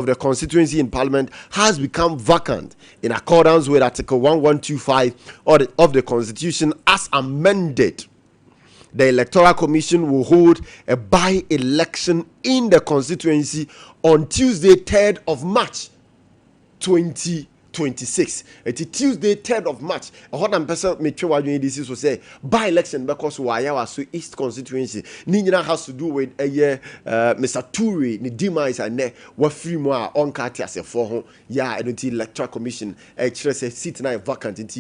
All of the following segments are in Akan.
of the constituency in Parliament has become vacant in accordance with Article 1125 of the Constitution as amended. The Electoral Commission will hold a by-election in the constituency on Tuesday, 3rd of March 2026. It's Tuesday, 3rd of March. A hot and person may try to this will say by-election because Wayawa so East constituency. Nina has to do with a year, Mr. Turi, the demise and ne what free more on Katias for home. Yeah, I don't Electoral Commission. Actually, seat now vacant.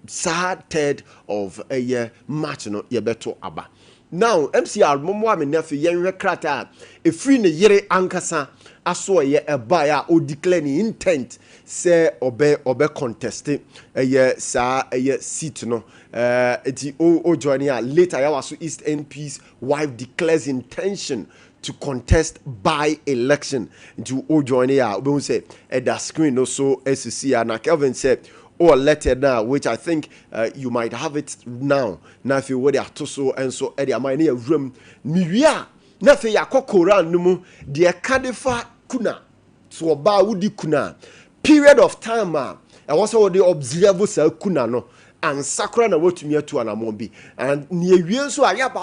Sad 3rd of a year March no ye beto aba. Now MCR momo ame na fe yenwe krata e free ne yere ankasa aso ye ebaya o declare ni intent say obe contest ye sa ye seat no eti o join ya later ya waso East MP's wife declares intention to contest by election into o join ya we say at the screen no so SC na Kelvin said or letter now, which I think you might have it now. Now, if you were there to so and so, Eddie, I might need a room. Miria, nothing ya kokoran numu, dear Kadifa kuna, so ba wudi kuna. Period of time, I was all the observer sell kuna no, and Sakura na what to me to an amombi. And near you so I have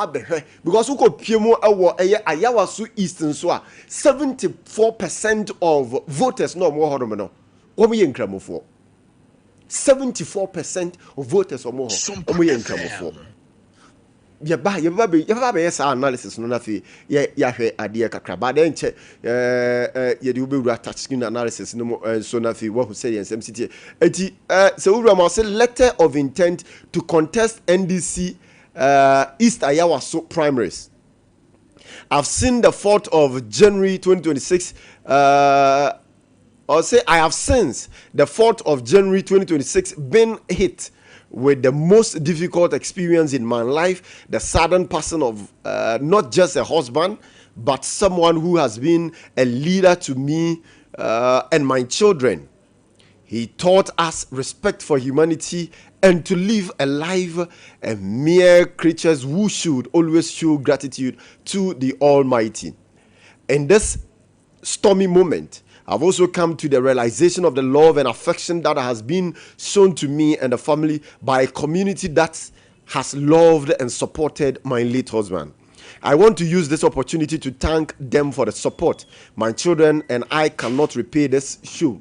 because who could Pimo Ayawasu Eastern so 74% of voters no more hormone. What we in cramo for? 74% of voters or more. You yes analysis no nafi ya hwe ade kakra ba den che ye de obewu attach screen analysis no so nafi what who say ensem city eti so wura ma say letter of intent to contest NDC East Ayawaso primaries. I've seen the 4th of January 2026 I'll say I have since the 4th of January 2026 been hit with the most difficult experience in my life, the sudden passing of not just a husband, but someone who has been a leader to me and my children. He taught us respect for humanity and to live a life as mere creatures who should always show gratitude to the Almighty. In this stormy moment, I've also come to the realization of the love and affection that has been shown to me and the family by a community that has loved and supported my late husband. I want to use this opportunity to thank them for the support. My children and I cannot repay this show.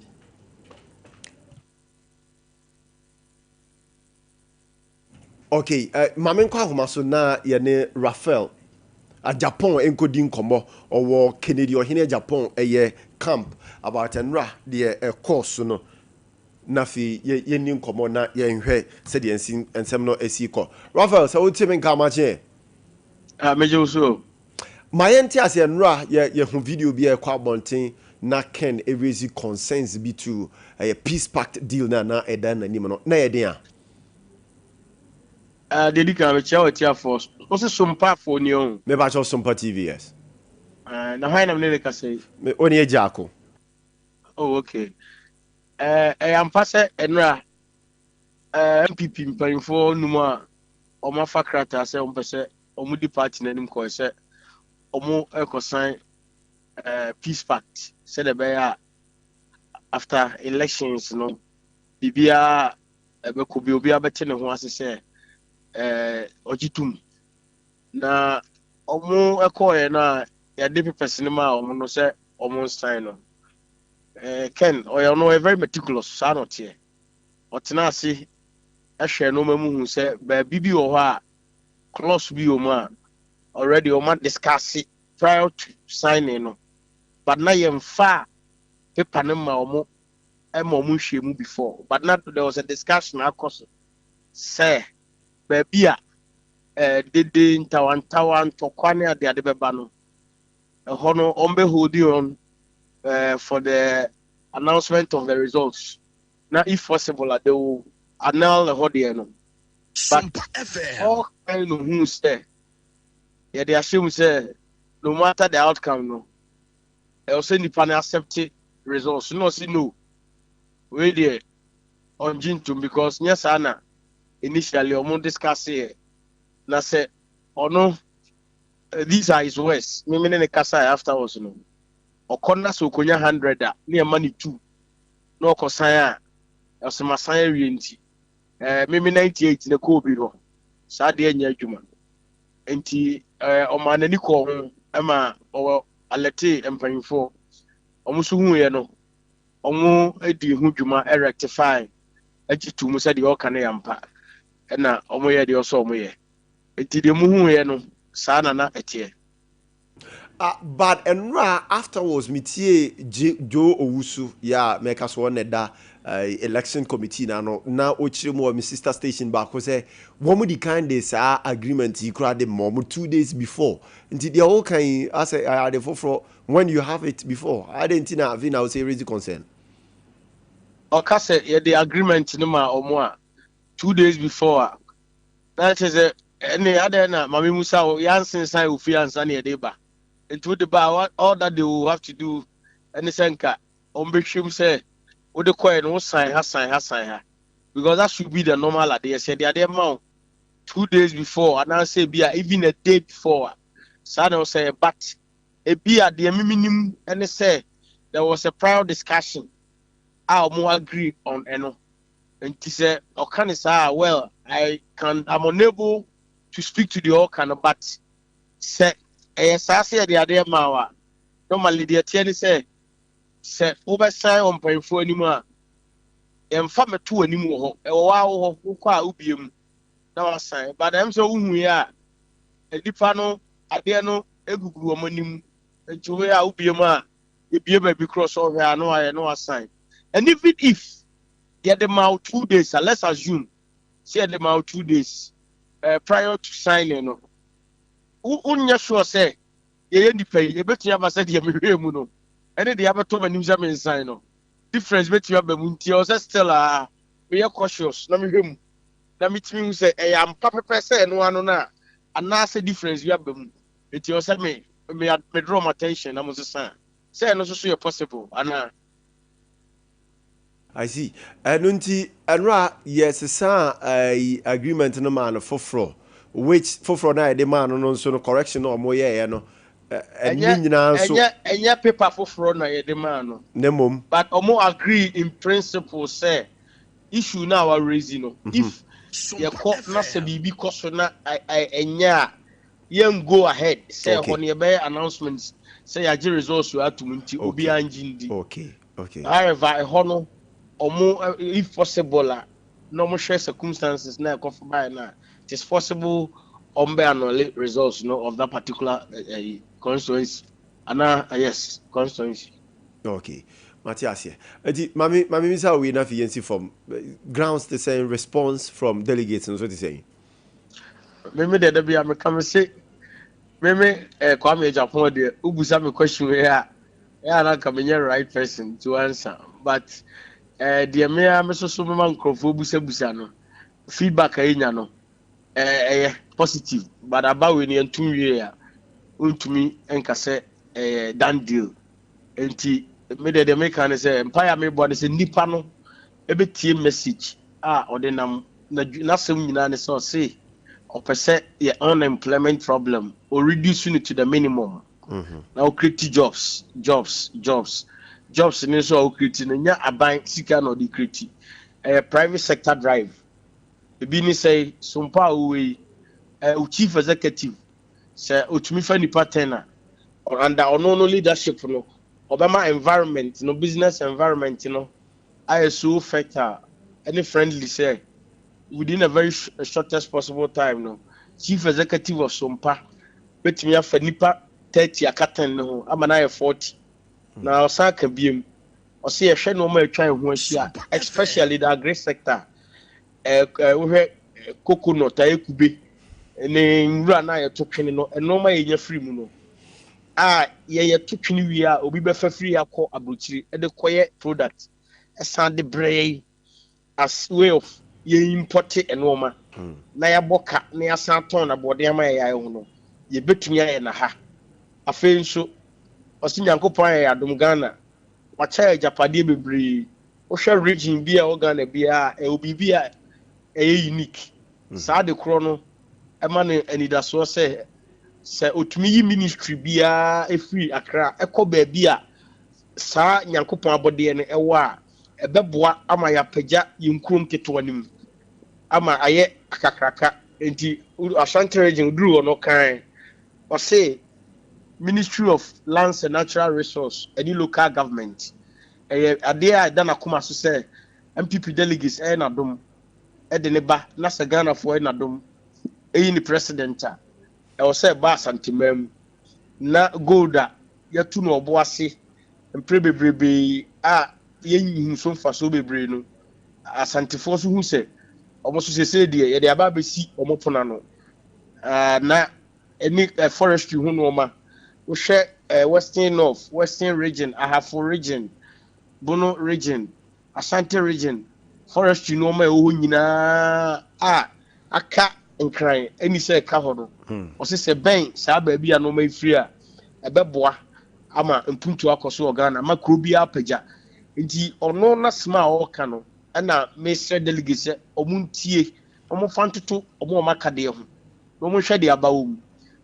Okay, Kwame Nkwantabisa na yene Raphael a Japan encoding komo or Kennedy or Hine Japan a camp about enra the course no nafi ye nin komo na ye nhwe said the ensem no esiko Raphael so what me nka ma che mejo so my enti as enra ye hu video bi e kwa bonten na Ken raise concerns be to a peace pact deal na edan na nim no na ye den dedika me chawo tia force o se Sompa for ni on me ba cho Sompa TV yes na high na me ka say me oni e jako. Oh, okay. I'm passing enra MPP mpanyfo numa omo fakrata say ompese omo di party na nim ko say omo ekosan peace pact say the be after elections no bibia ebeko bi obi abete ne ho ase say ojitum na omo ekoye na ya de person ma omo no say omo sign no Ken, or you know, very meticulous, son here. Or tenacity, I share no memu say, baby or close be your man already or man discuss it prior to signing. But now you're far paper number or more and more mushy before. But not there was a discussion, of course, say, baby, did the Tawan to Kwania the Adebano, a honor on behold on. For the announcement of the results. Now, if possible, they will annul the whole year. But all kind of who say, yeah, they assume say, no matter the outcome, no, they will send the panel accept results. No, see, no, we there on Jintum because yes, Anna initially, I'm discuss it. Now, say, oh no, these are his words. Me, the Kasa afterwards, no. ɔkɔnna so konya 100 a ne money 2 no ɔkɔsan a ɔsɛmasan awie nti meme 98 na kɔ obi hɔ saa de anya adwuma nti ɔma n'ani kɔ ho ɛma ɔwɔ alɛte mpanyinfo ɔmo so huye no ɔmo edi ho dwuma rectify agitu mu sɛ deɛ ɔka ne yampa ɛna ɔmo yɛ deɛ ɔsɔ ɔmo yɛ nti deɛ mu huye no saa na ɛteɛ. But afterwards, Mitie Joe Owusu, yeah, make us one that election committee now Ochimo, my sister station back was say, one of the kind days agreement he cried the mom 2 days before. Until the whole kind, I say, I had for when you have it before. I didn't know, I would say, raise the concern. Okay, say, the agreement no ma or more 2 days before. That is any other, Mammy Musa, Yansen, Sai, Ufians, and Yadeba. Into the bar, all that they will have to do, and the Senka, on Bishop say, what the coin no sign her. Because that should be the normal idea. Said the other amount 2 days before, and I say, be even a day before. Sada say, but a be at the minimum, and they say there was a prior discussion. I'll more agree on Eno. And he said, okay, well, I'm unable to speak to the all kind of, but say, yes, I say the other mawa. Normally, the attorney say oversight on paying for anymore. And farmer two anymore. Wow, who quite ubium. Now I say, but I'm so we are a dipano, Adiano, Egugu, Monim, and to where ubiuma, if you may be cross over, I know I sign. And even if get them out 2 days, let's assume, say them out 2 days prior to signing. Unya sure say ye ndi pay ye betu ya said ye me mu no ene de abeto manim za me nsan no difference betu ya ba mu nti o say still we are cautious na me hwem na me timi say e am papepe say no ano na ana say difference ya ba mu nti o say me draw my attention na mo say no so you possible ana I see. Nunti yes sa agreement no man for which for na the man no so no correction no mo ye no enya paper for na ye the man no but omo agree in principle say issue na our raising no if ye call na se bibi koso na enya yen go ahead say on ye be announcements say ya ge results you have to nti obi anjindi okay however hono omo if possible no mo share circumstances na ko for by na it is possible annual results of that particular constituency yes constituency. Okay, Matthias here. Mami Misa we enough agency from grounds the same response from delegates and what you saying. Maybe there be am come say maybe Kwame Japan there ubusa me question here na come right person to answer but the me so me man krofo busa no feedback anya no positive but about when you ntumi we ya untumi enka say done deal enti me de make an say empire me board say nipa no ebetie message ordinam na sem nyina ne say opese ye unemployment problem or reducing it to the minimum. Now create jobs in so create nya aban sika no di create private sector drive ebi ni say Sompa we chief executive say otumi fa nipa 10 or under no leadership no obama environment no business environment no ISO factor any friendly say within a very shortest possible time no chief executive of Sompa betumi afa nipa 30 akaten no amana 40 na osaka biem o say ehwe no ma atwa ho ahia especially the agri sector we coconut ekube ne nwura na ye to twene no enoma ye nya free mu no ye to twene wi a obi be fa free akọ abrochiri e de koye product esan de brey as way of ye import enoma na ya boka na ya san ton na bode ama ya ho no ye betumi aye na ha afen so osinyankopon aye adom Ghana wacha Japade bebre o hwe region bi a o Ghana bi a obi bi a unique saa de kro no ema ne anidaso se otumi yi ministry bia efiri Accra ekọ ba bia saa nyankopɔn abɔdeɛ no ɛwɔ a ɛbɛboa ama yɛapagya yɛnkurom ketewa no mu ama ayɛ akakraka nti Ashanti region duru no kan ɔse Ministry of Lands and Natural Resource any local government ɛyɛ adeɛ a ɛda n'akoma so sɛ MPP delegates ɛyɛ n'adom ɛde ne ba na sɛ Ghanafoɔ ɛyɛ n'adom ɛyi ne president a ɛwɔ sɛ ɛba Asantemam na gold a yɛtu no ɔbo ase mpere bebrebe a yɛnyihu so mfaso bebree no Asantefoɔ so hu sɛ ɔmo so sese deɛ yɛde aba abɛsi ɔmo pona no na any forestry ho nneɛma wohwɛ western north western region ahafo region bono region Ashanti region forestry nneɛma ɛwɔ hɔ nyinaa a aka nkran ɛni sɛ ɛka hɔ no ɔsi sɛ bɛn saa baabi a nneɛma efiri a ɛbɛboa ama mpuntu akɔ so wɔ Ghana ama kuro bi apagya nti ɔno na sima a ɔka no ɛna mesrɛ delegate sɛ ɔmo ntie ɔmo fa ntoto ɔmo aka deɛ ho na ɔmo hwɛ deɛ aba wɔ mu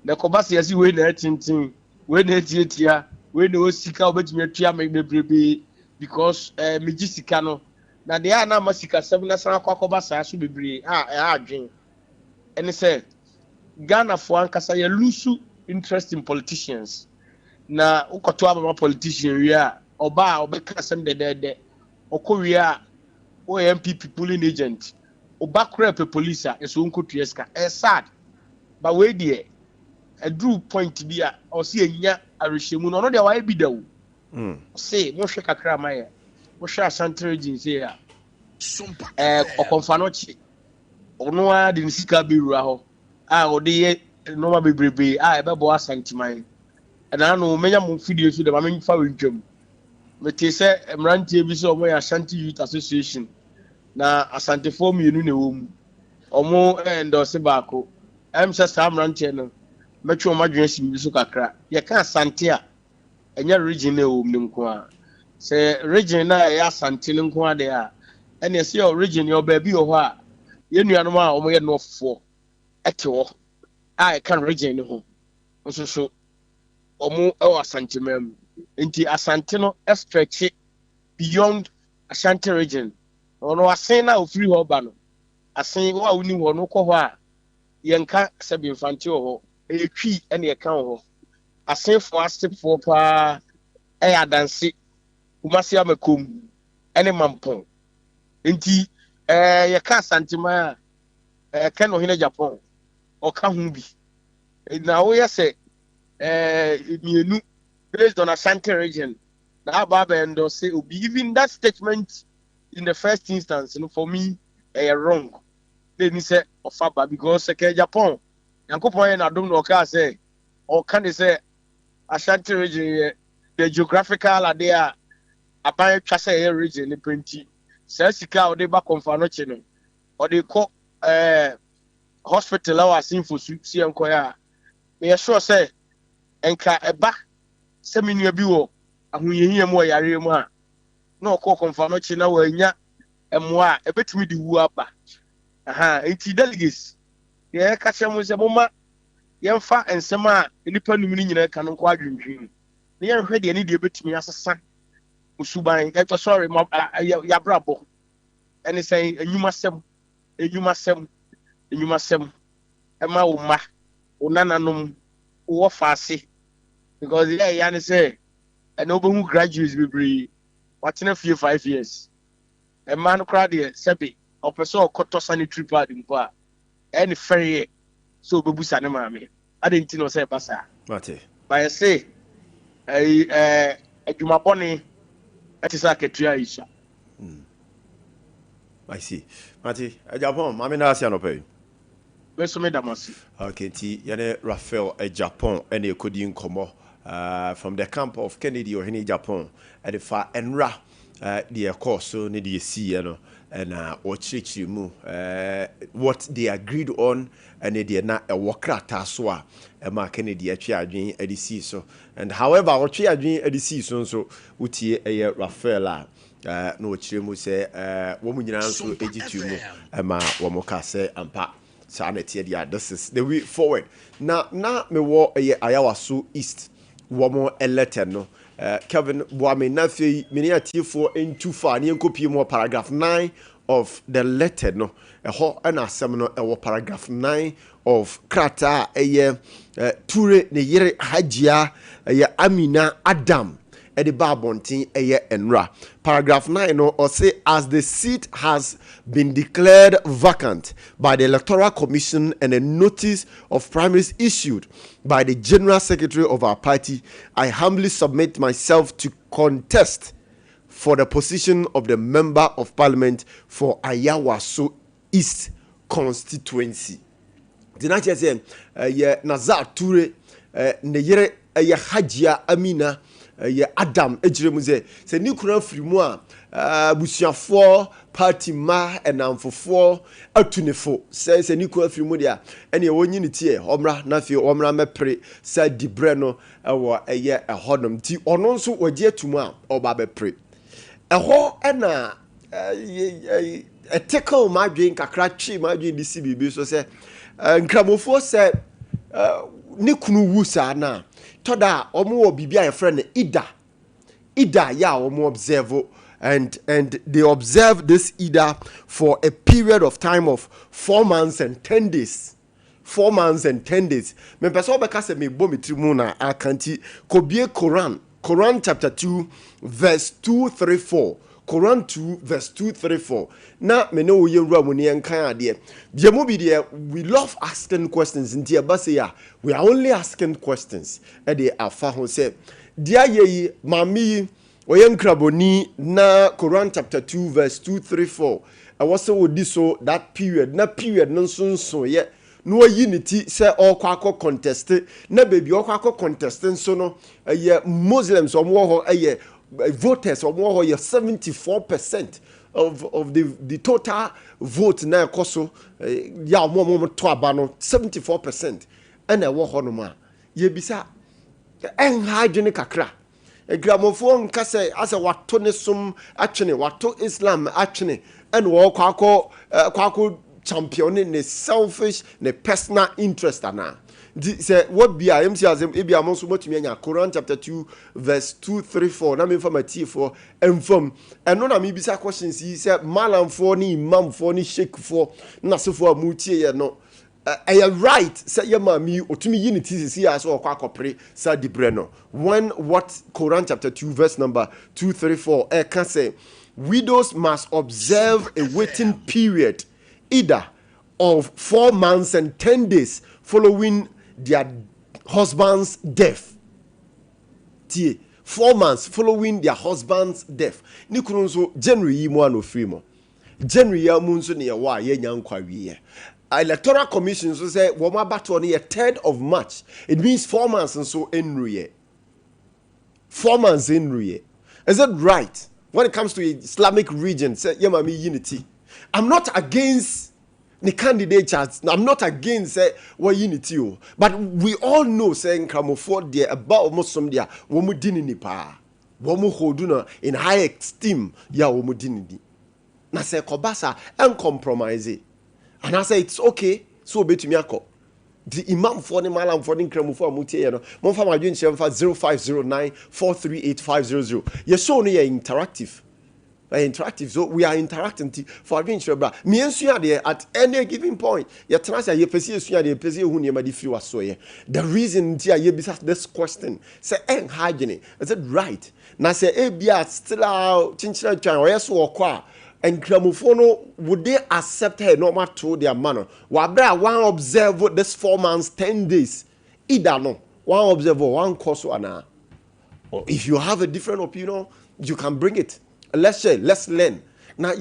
na kɔba sɛ yɛsi wei na ɛtenten wei na ɛtiatia wei na ɔsika ɔbɛtumi atua me bebrebe because megye sika no na deɛ a na ama sika sɛm na san akɔba saa so bebree a ɛyɛ adwen ɛne sɛ Ghanafoɔ ankasa yɛ lose interest in politicians na wokɔto abama politician wie a ɔba a ɔbɛka asɛm dɛdɛɛdɛ ɔkɔ wie a ɔyɛ MPP polling agent ɔba kora pɛ police a ɛso nkɔtua sika sad but wei deɛ aduru point bi a ɔsi enya arehyɛmu no ɔno deɛ wayɛ bi da wo ɔse mohwɛ kakra ma yɛ mohwɛ Ashanti region sɛ a Sompa ɔkɔmfa no kye ɔno a de ne sika bɛwura hɔ a ɔde yɛ nneɛma bebrebe a ɛbɛbɔ Asanteman ɛna no menya mo video so de ma memfa wentwam mete sɛ mmeranteɛ bi sɛ ɔmo yɛ Ashanti Youth Association na Asantefoɔ mmienu na ɛwɔ mu ɔmo endorse baako sɛ saa mmeranteɛ no mɛtwe ɔmo adwene si bi so kakra yɛka Asante a ɛnyɛ region na ɛwɔ mu no nko a sɛ region na ɛyɛ Asante no nko a deɛ a ɛna ɛsɛ yɛ region yɛ baabi wɔ hɔ a yɛn nuanom a ɔmo yɛ nɔfoɔ ɛte hɔ a ɛka region no ho nso so ɔmo ɛwɔ Asantemam nti Asante no stretch beyond Ashanti region ɔno asen na ofiri hɔ ba no asen wo a woni hɔ no kɔ hɔ a yɛnka sɛ bi mfante wɔ hɔ ɛtwi ɛna yɛka wɔ hɔ asenfoɔ asefoɔ paa ɛyɛ adanse kumasi amakom ɛne mampɔn nti yɛka Asanteman a ɛka no hene Japan ɔka ho bi na woyɛ sɛ mienu based on Ashanti region na aba endorse obi even that statement in the first instance for me wrong they ni say ofaba because Japan yankopon yɛ nadom na ɔka sɛ ɔka ne sɛ Ashanti region the geographical ade a aban twa sɛ yɛ region ne penti sɛ sika ɔde ba konfa no kye no ɔde kɔ hospital a wasin for si enkoya a me sure sɛ enka eba sɛ menua bi wɔ ahoyehia mu wɔ yare mu a na ɔkɔ konfa no kye na wanya ɛmoa a ɛbɛtumi de wu aba enti delegates yɛ ka kyerɛ mo sɛ moma yɛmfa nsɛm a nipa num ni nyina ka no nkɔ adwendwen na yɛnhwɛ deɛ ne deɛ bɛtumi asesa musuban sorry yabrabɔ ɛne sɛ enyumasɛm ɛma wo ma wo nananom wo faase because yɛ ne sɛ ɛna wobɛhu graduates bebree watena fie 5 years ɛma no koraa deɛ sɛbe ɔpɛ sɛ ɔkɔtɔ sanitary pad mpo a ɛne fɛreɛ sɛ ɔbɛbusa ne maame ade nti na ɔsɛ ɛba saa bayɛ se adwumabɔne ɛte sɛ akatua ayisa I see. Mate, Japan, mami na asia no pay. Beso me damasi. Okay, ti yane Raphael Japan ene kodi nkomo from the camp of Kennedy or Hini Japan at the far enra the course so ne the see no and ochirichiri mu what they agreed on and they na a wakra taswa e ma Kennedy atwe adwen edisi so and however otwe adwen edisi so utie eye Raphael no chiremu say wo mu nyina nso egitu mu ma wo mo ka say ampa sanity dia this is the way forward na me wo ayawaso east wo mo elete no Kevin Boame Nafi Miniati for into far near copy more paragraph 9 of the letter no and a seminar paragraph 9 of Krata Ture ne yere Hajia Amina Adam Ede Babontin Enra. Paragraph 9 or say as the seat has been declared vacant by the Electoral Commission and a notice of primaries issued by the General Secretary of our party, I humbly submit myself to contest for the position of the Member of Parliament for Ayawaso East constituency. Dinache say Nazar Ture ne yere Hajia Amina Adam ejremuze se ni kura firi mu a busuafo party ma enamfofo atunefo se ni kura firi mu dia ene wonyi ne tie omra na fi omra mepre sa dibre no wo ehodom ti ono nso wagye atumu a oba bepre eho na eteko madwen kakra twi madwen di sibibi so se nkramofo se ni kunu wusa na toda omo bibia your friend ida ya omo observe and they observe this ida for a period of time of 4 months and 10 days. 4 months and 10 days. Me person obeka se me bo metrimu na akanti kobie Quran chapter 2 verse 234. Quran 2 verse 234. Na me no ye wura mu ne enkan ade. Bia mu bi de we love asking questions in here but say we are only asking questions. E de afa ho say dia ye mami oye nkraboni na Quran chapter 2 verse 234. I was so odi so that period na period no so ye no unity say all kwako contest na baby all kwako contest so no ye Muslims omwo ho voters or more 74% of the total vote na koso ya more to abano 74% and a wo hono ma ye bisa en hagene kakra gramofo nka say asa wato ne sum atwene wato Islam atwene and wo kwako champion ne selfish ne personal interest ana say what be I am see as e be among so much me Quran chapter 2 verse 234 na me for my tea for inform and no na me bisa questions he say malam for ni imam for ni sheikh for na so for amutie ye no right say your mami otumi unity see as o kwa kopre sa dibre no when what Quran chapter 2 verse number 234 can say widows must observe a waiting period either of 4 months and 10 days following their husband's death. 4 months following their husband's death. Ni kununso January yi mu ano free mo. January ya mu nso ne ye wa ye nyankwa wiye. Electoral Commission so say wo ma bato on the 3rd of March. It means 4 months nso enruye. 4 months enruye. Is it right when it comes to Islamic region say yemami unity? I'm not against the candidates. I'm not against what unity, but we all know saying Kramofo there about almost some there womu dinini pa womu hoduna in high esteem ya womu dinini na say kobasa and compromise and I say it's okay so betumi akọ the imam for the malam for the Kramofo amutie no mo fa madwen chem fa 0509438500 ye show no ye interactive. Interactive, so we are interacting for adventure. Me and at any given point, you transfer your the reason this question say hygiene is it right? Now say Abia still out chinchina or yes or qua and Gramofono would they accept her normal to their manner? Wabra one observe this 4 months, 10 days. Either no one observer, one course or another. If you have a different opinion, you can bring it. Let's share, let's learn. Now,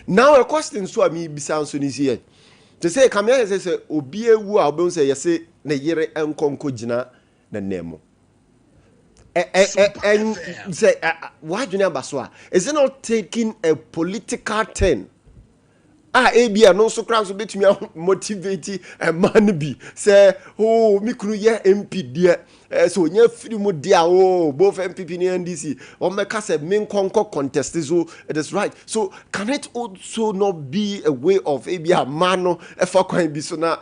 now a question so me bisa so ni here. To say come here say obi ewu a obi say say na yere enkonko gina na nemo. And say why do you baswa? Is it not taking a political turn? Abia no so crowd so betumi motivate a man be say oh me kunu ye MP there so nya free mu dia oh both MPP and NDC o make say me nkonko contest so it is right. So can it also not be a way of Abia man no e fa kwan bi so na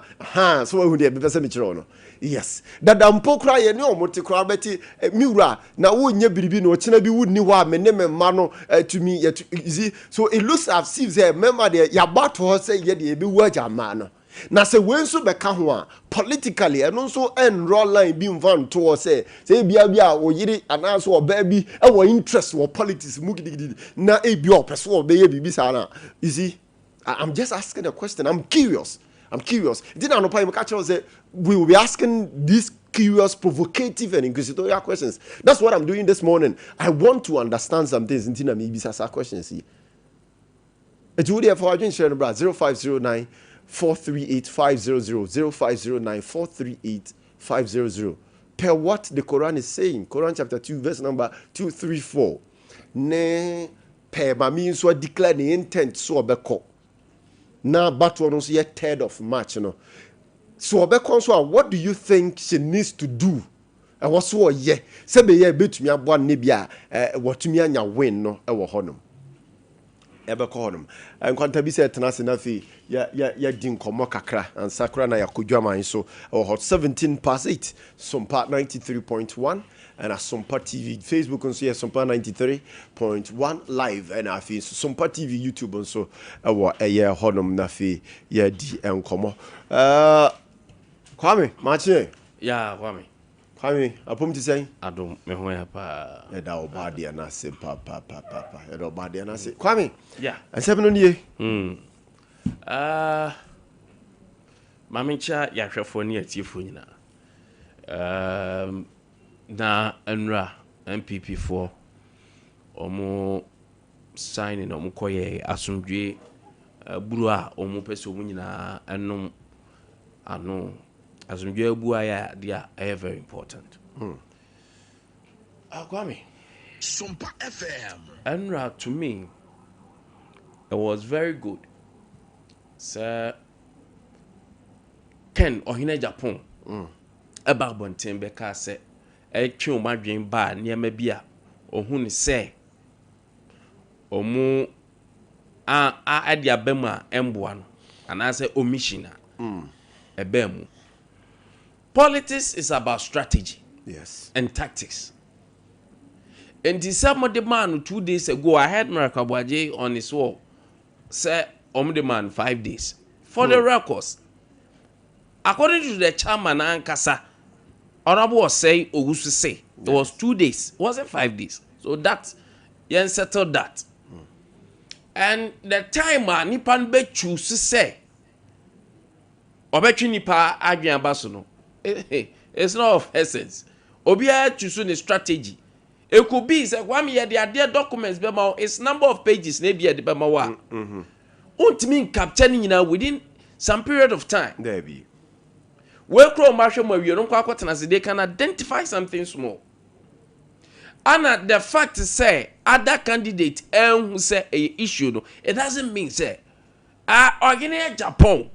so who dey be person me kire no Yes. That ampo kra ye ne omote kra beti miura na wo nya biribi no chena bi wudni ho a me ne me ma no to me yet easy. So it looks as if say remember there ya bat ho say ye de be waja ma no. Na se we nso beka ho a politically eno nso enroll line bi mvan to say bia o yiri anaso oba bi e wo interest wo politics mu gidigidi na e bi o pese wo be ye bibi sa na. You see, I'm just asking a question. I'm curious. Didn't know why we will be asking these curious, provocative, and inquisitorial questions. That's what I'm doing this morning. I want to understand some things. Intina maybe some questions. It's really for our joint brother 0509 438 500 0509 438 500. Per what the Quran is saying. Quran chapter 2, verse number 234. Ne per mami so declare the intent so beko. Now, but one was yet 3rd of March, you know. So, what do you think she needs to do? And what's what, yeah, say, be a bit me a one nibia, what to me and your win, no, our honum. Ever call him. And Nkwantabisa Tanasinafi, ya din komokakra, and Sakra na yakujama, so, or hot 17 past 8, Sompa 93.1. And a Sompa TV, Facebook on here, Sompa 93.1 live, and I feel Sompa TV, YouTube on so a year honum nafi, yeah, D and Como. Kwame, Martin. Yeah, Kwame, I put to say, I don't know where pa. Our body and I say, Papa, and our body and I say, Kwame, Yeah, and 7 on ye. Mamincha, Yashafoni at Tifuna. Na NRA MPP4 omo signing omo koye asumdwe buru a omo pese omo nyina enom ano asumdwe bu aya dia very important. Kwame, Sompa FM. NRA to me it was very good. Sir Ken ohine Japan eba bonten beka se etwe omadwen ba niam bia ohun se omu ade abam a emboa no anase omishina ebemu. Politics is about strategy, yes, and tactics. And the man 2 days ago I had Marakabaje on his wall say the man 5 days for the records. According to the chairman Ankasa, Honorable was saying Ogusu say it was 2 days, wasn't 5 days. So that you settled that. And the time Nipan be choose to say Obechi nipa adwan baso it's not of essence. Obia choose the strategy. It could be say one year the documents be ma it's number of pages na be the be ma wa. Untimi capturing within some period of time. There be. We crow marshal ma we no kwakotena se they can identify something small. And the fact is say other candidate who say a issue no it doesn't mean say organize Japan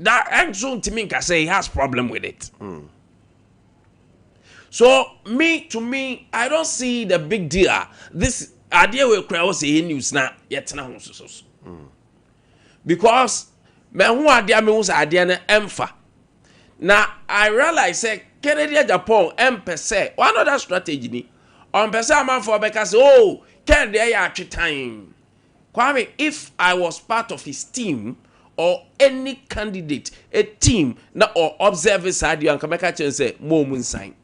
that and to me can say he has problem with it. So to me I don't see the big deal. This idea we crowd say news na yet na so. Because me who idea me who say idea na emfa. Now I realize say Canada Japan empese one other strategy ni on pese man for because oh Canada ya time. Kwame, if I was part of his team or any candidate, a team na or observers idea and come back and say moment sign.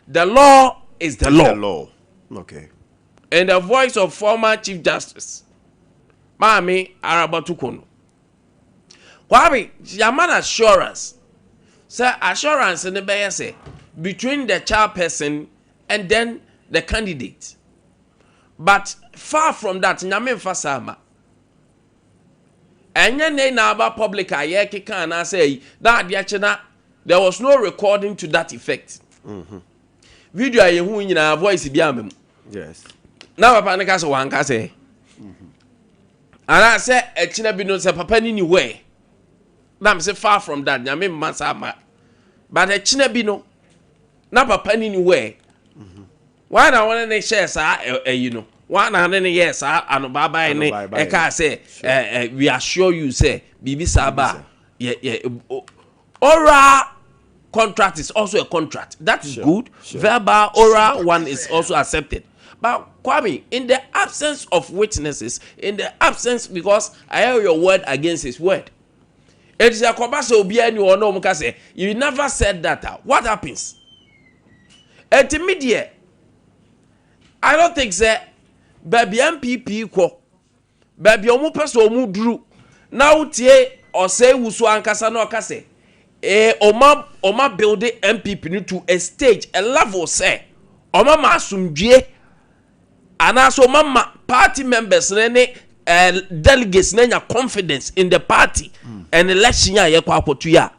The law is the law. The law. Okay. And the voice of former Chief Justice Mami Arabatukono. Kwame, Yaman assurance. Sir, assurance in the bay say between the chairperson and then the candidate. But far from that, Nyame Fasama. And then na about public ayeki can say that the there was no recording to that effect. Video aye hu nyina voice bi amem. Yes. Na papa ne ka so wan ka say. Ana say echina bi no say papa ni way. Na me say far from that, Nyame masa ma. But echina bi no na papa ni way. Why na one ne share sa you know. Why na ne yes anu baba ne e ka say we assure you say bibi saba Oral contract is also a contract. That is good. Verbal, oral one is also accepted. But Kwame, in the absence of witnesses, in the absence, because I have your word against his word. It is a kobasa obi ani ono muka say, you never said that. What happens? Intermediate. I don't think say baby MPP ko. Baby omu person omu dru. Now tie or say wusu ankasa no kase. Oma build the MPP to a stage, a level say. Oma masumdie. And also mama party members delegates nenya confidence in the party and election ya ya.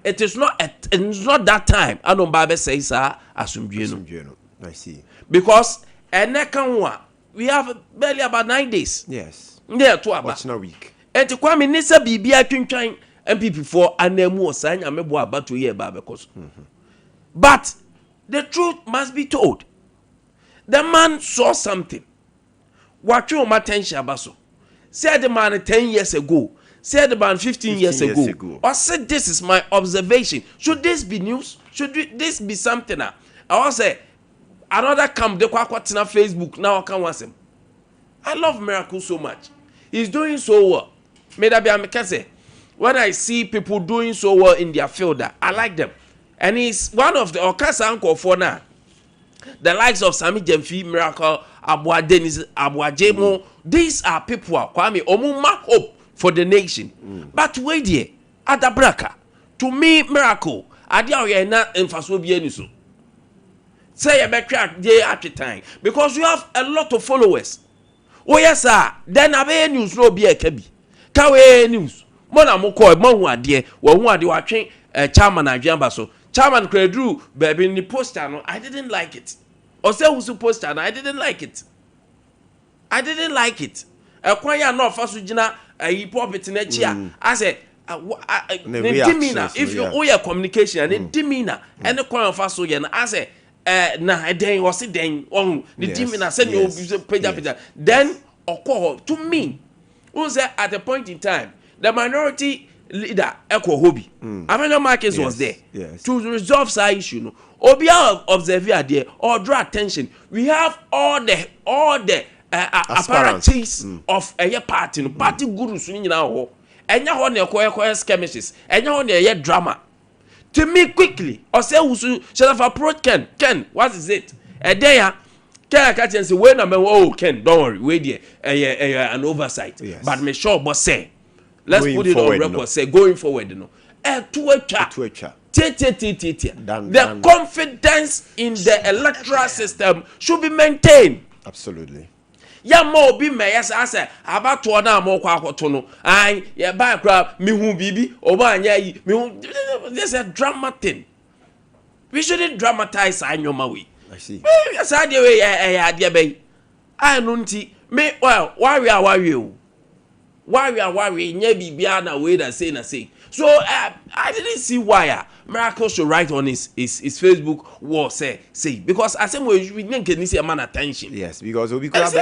It is not that time. I don't babe say sir asumdie. I see. Because we have barely about 9 days. Yes. Yeah, 2 about. What's not week. And to Kwame Nisa bibia twintwan MPP for anemu osanya mebo abatu ye ba because. But the truth must be told. The man saw something. What you attention abaso. Said the man 10 years ago. Said the man 15 years ago. Or said this is my observation. Should this be news? Should this be something? I will say another camp de kwa na Facebook now I can watch him. I love Miracle so much. He's doing so well. When I see people doing so well in their field, I like them. And he's one of the Okasa uncle for now. The likes of Sami Jemfi, Miracle, Abua Dennis, Abua Jemo. These are people who Kwame Omuma hope for the nation. But wait here, Adabraka. To me, Miracle, Adia we are not emphasis. Say a backtrack day at a time. Because you have a lot of followers. Oh yes, sir. Then Abe news no be a kebi. Kawe news. Mona moko mo hu ade. Wo hu ade wa twen chairman Adwamba so. Chairman Kredru baby ni poster no. I didn't like it. Or say who poster no. I didn't like it. I didn't like it. Kwan ya no fa so gina yi pulpit na chi a. I say demeanor if you owe your communication and demeanor and the kwan fa so ye na I say na den was it den on the demeanor send you page then occur to me who's at a point in time the minority leader Eko Hobby Avena Marcus was there to resolve that issue no obia observe there or draw attention. We have all the apparatus of a party no party gurus ni nyina ho enya ho na ekoye skirmishes enya ho na ye drama. To me quickly or say who should have approached Ken what is it there Ken catch and say when I'm Ken don't worry wait there an oversight but me sure but say let's going put it on record say going forward no to a the confidence in the electoral system should be maintained. Absolutely. Ya mo bi me yes ase abato na mo kwa akoto no an ye ba kra me hu bibi oba anya yi me hu this a drama thing. We shouldn't dramatize anyoma we. I see. Yes ade we ade be I no nti me well worry nya bibia na we that say so I didn't see why Miracle should write on his Facebook wall say because I say we didn't get this man attention. Yes, because obi kra say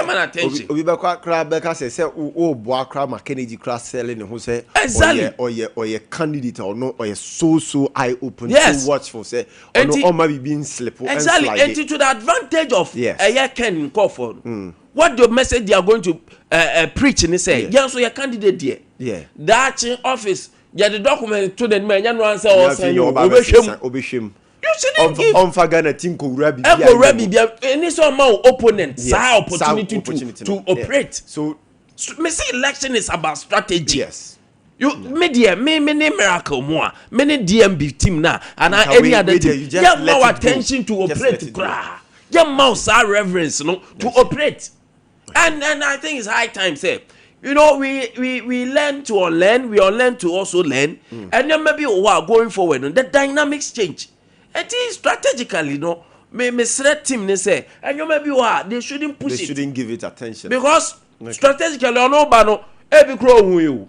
o boa kra McKennedy kra selling who say exactly or your candidate or no or your so eye open yes. so watchful say or no maybe being slip exactly and to the advantage of yes. Ken call for what the message they are going to preach and say yes so your candidate there that office the document to the man you answer or say obeshim you shouldn't give Fagana Tinko Rabi any so more opponent opportunity to operate so me say election is about strategy. Yes. You media many Miracle more many DMB team now and any other team you have more attention to operate you mouse our reverence no to operate and I think it's high time say you know we learn to unlearn we unlearn to also learn and then maybe going forward the dynamics change it is strategically no me select team they say and you maybe they shouldn't push they shouldn't give it attention because strategically no bano every crow you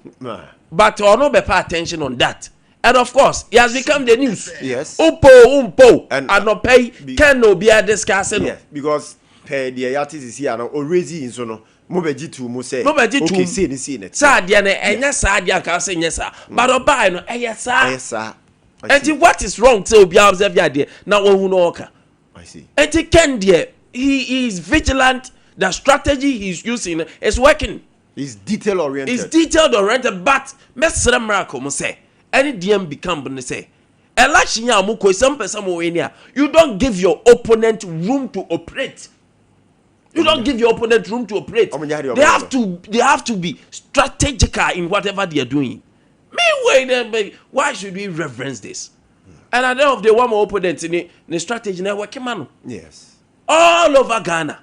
but or no be pay attention on that. And of course, it has become the news. Yes. Umpo, and not pay can no be a discussion. Yes, because pay the artist is here and already in so no. Mobeji to mo say. Okay, see it. Sad ya na enya sad ya ka say yes sir. But oba no yes sir. Yes sir. And what is wrong? So be observe your idea. Now one who I see. And he is vigilant. The strategy he's using is working. He's detail oriented. It's detailed oriented, but Mesra miracle must say any DM become when say election ya muko some person you don't give your opponent room to operate. You don't give your opponent room to operate. They have to be strategical in whatever they are doing. Meanwhile, why should we reverence this? And at the end of the one more opponent in the strategy network, man. Yes. All over Ghana.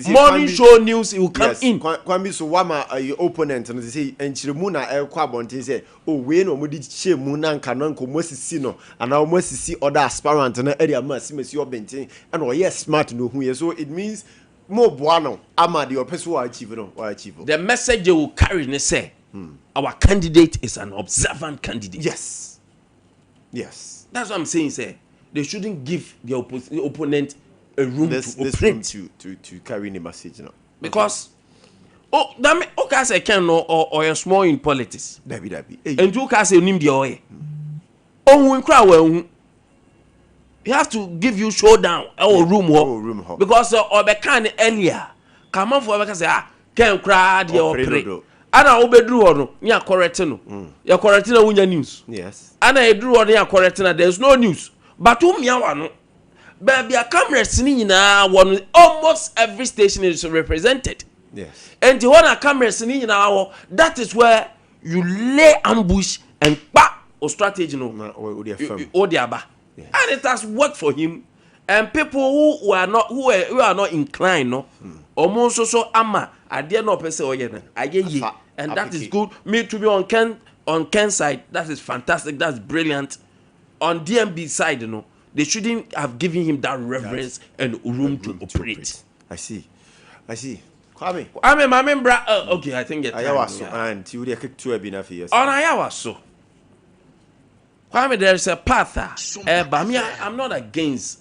Morning show news, it will come in. Kwame, so wama your opponent and they say and Chirmuna el Quabon say, oh, we no mudi che munan canon comosino, and I must see other aspirant and area must miss your benting, and oh yes, smart no who so it means more buono, ama the person or achieve. The message you will carry and say, our candidate is an observant candidate. Yes. Yes. That's what I'm saying, say. They shouldn't give the opponent a room to operate to carry the message now. Because okay say can or you're small in politics. Dabi. And you can say nim the oil. Oh we cry well. You have to give you showdown or room because or be can earlier. Come on for because say can cry the operate. Ana obedru ono nya correct no. Ya correct na wunya news. Yes. Ana edru ono ya correct na there's no news. But umia wano baby a camera sini na one almost every station is represented. Yes. And the one a camera sini na that is where you lay ambush and or strategy no. Odiaba. Yes. And it has worked for him. And people who are not inclined no. Almost so ama I dare not say and that is good. Me to be on Ken side, that is fantastic, that's brilliant. On DMB side, they shouldn't have given him that reverence and room to operate. I see. Kwame. My member. Okay, I think it's and you would kick to a bina for years. On Ayawaso. Kwame, there's a path. But I'm not against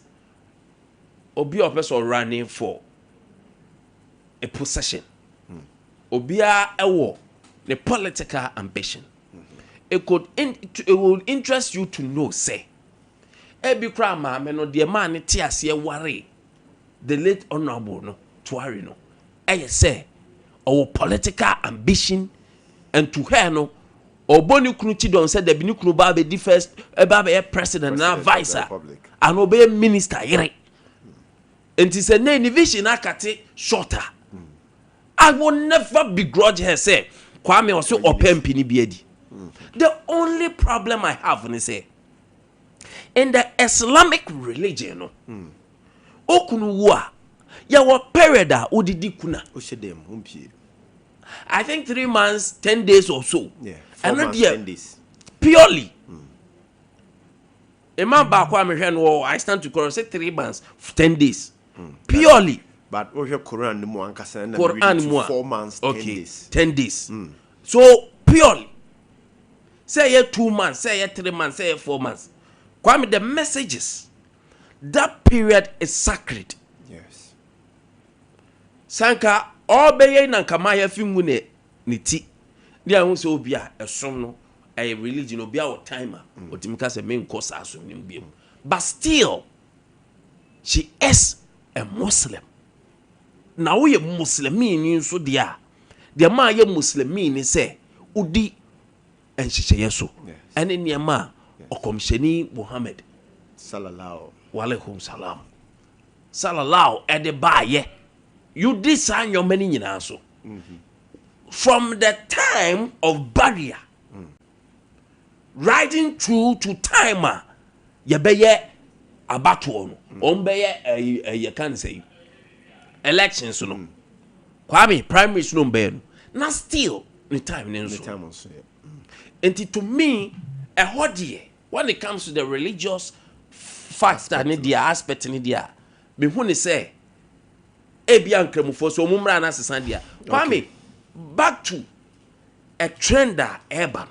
Obi person running for a possession. Obia ewo the political ambition. It will interest you to know, say. Ebi kra ma me no de man ti ase worry. The late honorable no Tuari no. Say our political ambition and to her no oboni kunu ti don said the bini kunu ba be first eba be president na vice and obey minister yere. And he said na vision akate shorter. I will never begrudge her say Kwame also open pini biedi. The only problem I have is say in the Islamic religion okunuwa ya wa period udidi kuna I think 3 months 10 days or so. Yeah, 4 months 10 days purely a man back I stand to correct say 3 months 10 days purely. But over Quran no more ankasa na 4 months 10 days. 10 days. So purely say 2 months, say 3 months, say 4 months. Kwame, the messages that period is sacred. Yes. Sanka obeye na kamaya fingu ne ti. Dia hu se obi a esom no a religion obi a timer. Otimika se men kosa asum nim biem. But still she is a Muslim. Na wo ye Muslimin so dia. Dia ma ye Muslimin say udi enhyehyeye so. Ene niema okomsheni Muhammad sallallahu alaihi salam sallallahu ede baye you design your many nyina so from the time of barrier riding through to timer ye beye abato no on beye ye can say elections no Kwame primaries no be no na still the time so and to me a hodie when it comes to the religious factor and the aspect in the me who say ebian kremufo so mumra na sesan dia Kwame back to a trend that urban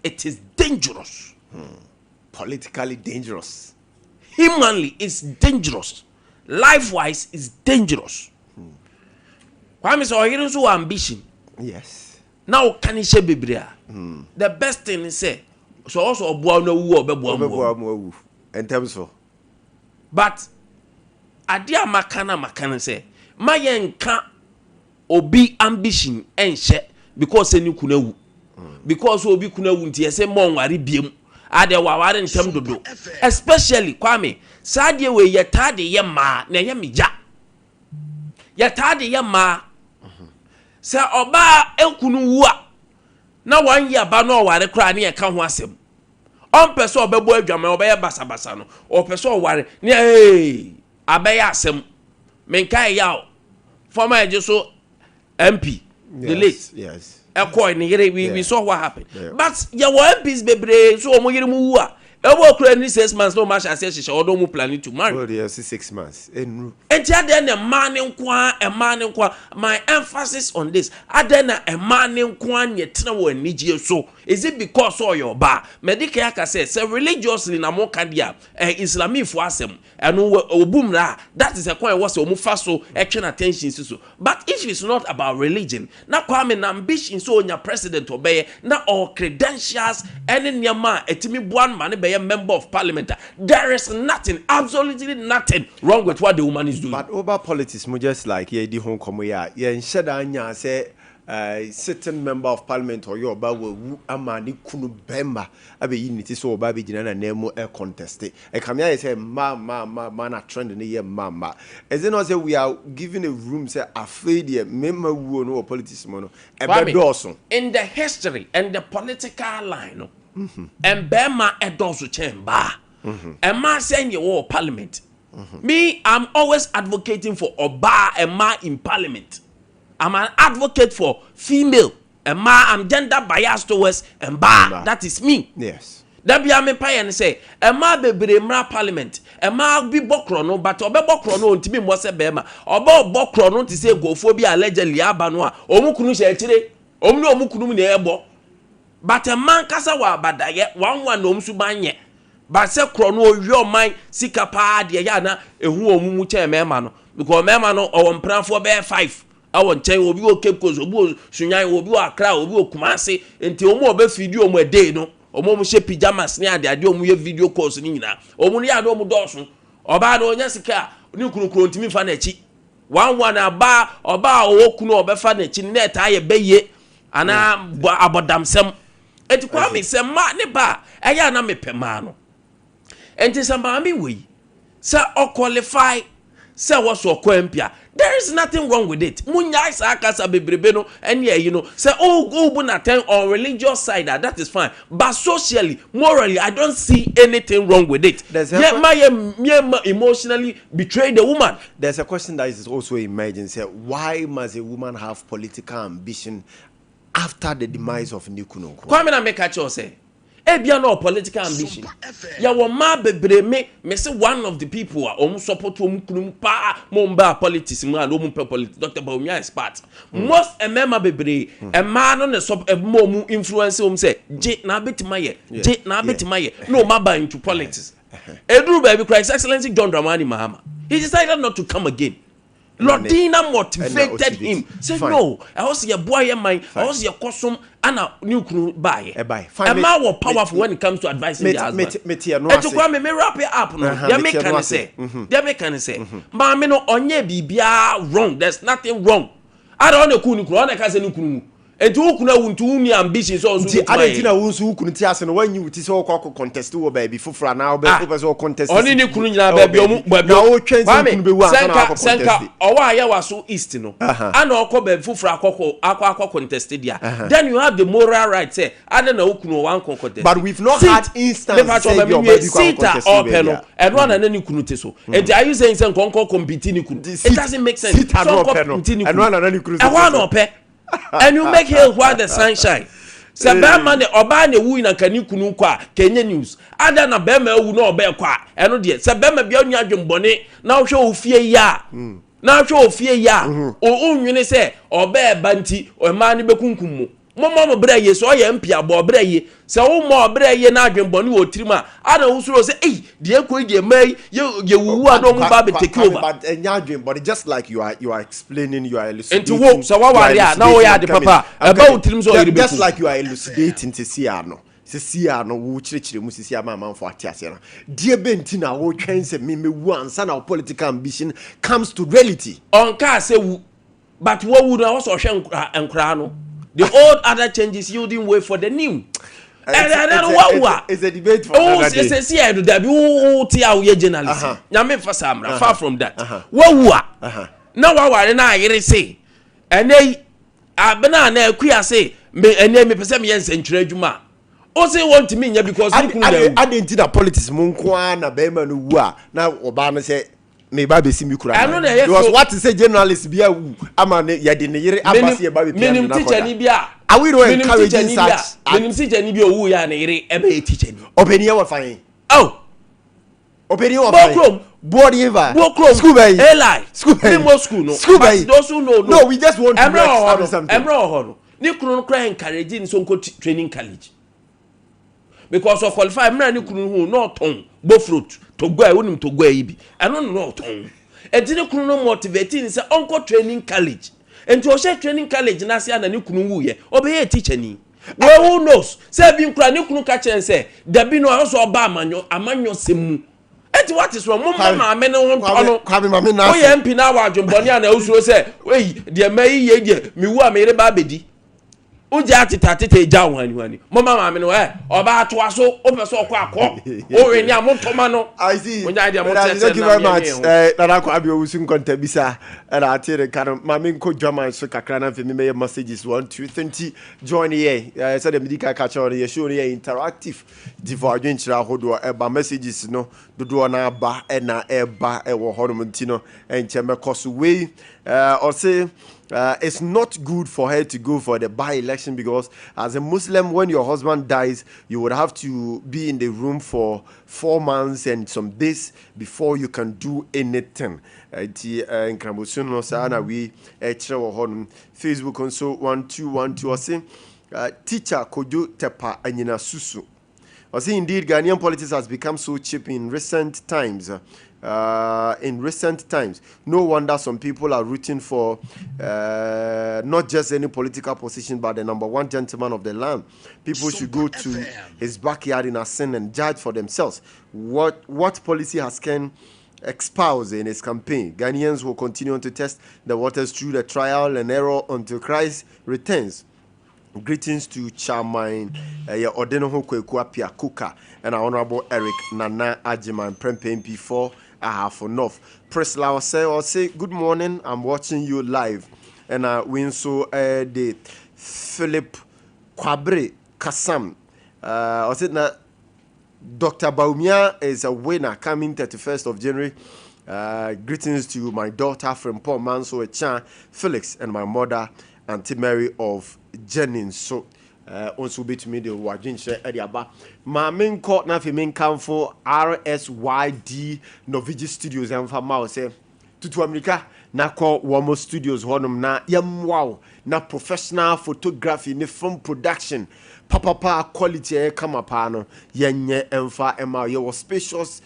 it is dangerous politically dangerous humanly it's dangerous life wise it's dangerous Kwame so hearing so ambition yes now can you share biblia the best thing is say so also oboa no wu obeboa in terms of but ade makana say ma yenka obi ambition enhye because eni kuna wu because obi kuna wu nti yese mo nware biem ade waware ntem dodo especially Kwame sade we yetade ye ma na ye meja yetade ye ma se oba ekunu wu a na wan ye ba no ware kra na ye ka ho asem on person obebo adwama obeye basabasa no o person ware na abeye asem menkai yaw former ejeso MP the late yes we saw what happened but ya MPs bebre so omo yere mu wu a ewo kura ni 6 months no match as she odo mu planning to marry oh yes 6 months enru enti ade na man nkwa my emphasis on this ade na man nkwa nye tena wo anigye so is it because of your ba medical aka say religiously na mo ka dia islamic for asem eno obumra that is a coin was omu fa so action attention so but if it's not about religion na Kwame na ambition so onya president obeye na all credentials any nyama etimi buan man be member of parliament there is nothing absolutely nothing wrong with what the woman is doing but over politics mo just like ye di hon komo ya ye nhyeda anya say certain member of parliament or your ba wu amani kunu bemba abe yiniti so oba be gina na nemu contest e kamia say ma na trend ne ye ma is it not say we are giving a room say afraid ye memma wu no politics mo no e be doso in the history and the political line no and bema edoso chemba and ma say ye war parliament me I'm always advocating for oba and ma in parliament. I'm an advocate for female and ma I'm gender biased towards and ba that is me. Yes. That be am pay and say and ma bebre mra parliament and ma be bokro no but obe bokro no ntimi mo se be ma obe bokro no ti say gofo bi allegedly aba no a omukunu she akire omni omukunu mu na ebo but a man kasa wa abadaye wan no msu banye but se kro no owi man sika pa de ya na ehu omumu che mema no because mema no o mpranfo be 5 awon chen obi o Cape Coast obi o Sunyan obi o Accra obi o Kumasi enti omo obe video omo ede no omo mo she pyjamas ni ade omo ye video calls ni nyina omo ni ade omo doso oba do onya sika ni kunukuru ntimi fa na echi wan aba oba o kunu obe fa na echi na eta ye beye ana abodamsem enti Kwame se ma ne ba eya na mepema no enti se ma mi we se o qualify se was o kwempia. There is nothing wrong with it. Munya isa akasa bebrebe no enya you know say go bu na ten on religious side that is fine but socially morally I don't see anything wrong with it. Yet my emotionally betray the woman. There's a question that is also emerging say why must a woman have political ambition after the demise of Nikuno? Kwame na make a choice say ebia no political ambition ya wo ma bebre me say one of the people a support kunum pa momba politics mu and pe politics Dr. Baumia is part most emema bebre e ma no ne mu influence say je na betima ye no ma ba into politics eduru baby Christ Excellency John Dramani Mahama he decided not to come again. Lordina motivated him. Said no, I was your boy mine, I was your custom and a new crew buy. A man was powerful when it comes to advising the husband. And to come me wrap it up no. They make can say. Mamma no onye bibia wrong. There's nothing wrong. I don't know kunu kunu na kase nukunu. And to kuna untu ni ambition so Argentina unsu ukunu ti ase no wanyi uti so ko contest wo baby fufura na be so contest oni ni kunu nyina baby omu na o twense kunu be wu asa na contest senka owa ya waso east no ana okọ baby fufura akọ contest dia then you have the moral right say ana na ukunu wan contest but we've not had instance say your baby contest no and one na ni kunu te so and are you saying say konko compete ni kunu it doesn't make sense so compete ni kunu and one na ni kunu and one ope and you make hail while the sun shine. Se bema ne oba ne wu na kani kunu kwa Kenya news. Ada na bema wu na oba kwa. Eno de se bema bia onyu adwembone na wo hwe ofie ya. Na wo hwe ofie ya. O unwene se oba eba nti o ma ne bekunkum mu. Momo bra ye so ye mpia bo bra ye se wo mo bra ye na adwembone wo tirima ana wo suro se de ekoi de mai ye wu ado mu ba be take over but enya adwembone just like you are explaining you are elucidating into wo so wa ware na wo ya de papa eba wo tirim so ye just like you are elucidating to see ano sesia no wo chirechire mu sesia ma manfo atiase na die benti na wo twen se me wu ansa na political ambition comes to reality on ka say wu but what would also hwe enkra no the old other changes yielding way for the new. It's a debate for another day. It's a see do that you tia we journalist nyame fa samra far from that wawu a na waware na ayere say enei abena na akua say me enei me pese me yense ntwere adwuma o say want me nya because you kunu I didn't that politics mun kwa na be ma no wu a na oba no say me ba be si mi kura because what to say journalist bia wu ama ne ye de ne yere abase ye ba be pia na teacher ni bia are we don't encourage such menim teacher ni bia wu ya na yere e be teacher ni opinion wa fine opinion wa fine body ever school bay school bay no school bay those who know no we just want to establish something emra ni kunu no cry encourage ni so nko training college because of qualify mra ni kunu hu no ton bo fruit to go e wonim to go e bi eno no ton enti ni kunu no motivate ni say onko training college enti o share training college na sia na ni kunu wu ye obeye teacher ni well who knows say bi nkura ni kunu ka chen say da bi no also oba amanyo semu enti what is wrong mama me no ono Kwame mama na o ye mpi na wa adwonbone a na usuro say wey de mai ye de mi wu a me yere ba bedi uji atita eja wani mama me no oba atoa so opeso akọ o we ni amotoma no I see onya dia thank you very much Ade Akye Abia Kwame Nkwantabisa and atire kan mama nko dwama so kakra na fe me messages 1 2 20 join here so the medical catch on here show here interactive divo adwenchira hodo eba messages no dodo na ba na eba e wo hono ntino enche mekoso we or say it's not good for her to go for the by-election because as a Muslim, when your husband dies, you would have to be in the room for 4 months and some days before you can do anything. In Kramosuno, Sana, we Facebook on so 1212 or say, teacher Kojo Tepa Anyina Susu. I say indeed, Ghanaian politics has become so cheap in recent times. No wonder some people are rooting for not just any political position, but the number one gentleman of the land. People should go to his backyard in Asen and judge for themselves what policy has Ken espoused in his campaign. Ghanaians will continue to test the waters through the trial and error until Christ returns. Greetings to Chairman Odenoho Kweku Apia Kuka and our Honorable Eric Nana Ajiman Prempe MP4 Ahafo North. Presla will say good morning. I'm watching you live. And we so the Philip Kwabre Kasam. I said that Dr. Baumia is a winner coming 31st of January. Greetings to my daughter from Paul Manso Echan Felix and my mother Auntie Mary of Jennings. So also be to me the wajin share Ediaba. My main court na fi main come for RSYD Novigi Studios and for ma say to America na call Wamo Studios honum na yam wow na professional photography ni film production papa quality come upon no yenye emfa ema ye was spacious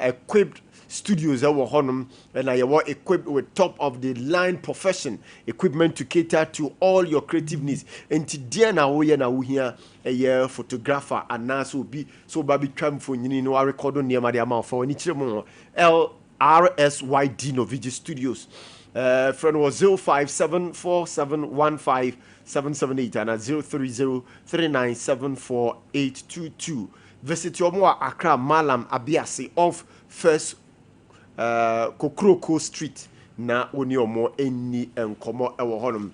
equipped studios that were honum and I were equipped with top of the line profession equipment to cater to all your creative needs. And today na we here a year photographer and now so be so baby tram for you know I record on near my amount for any LRSYD Novigi Studios. Friend was 0574715778 and at 03039748222. Visit your more Accra Malam Abiasi off First Kokroko Street na oni omo eni enkomo ewo honum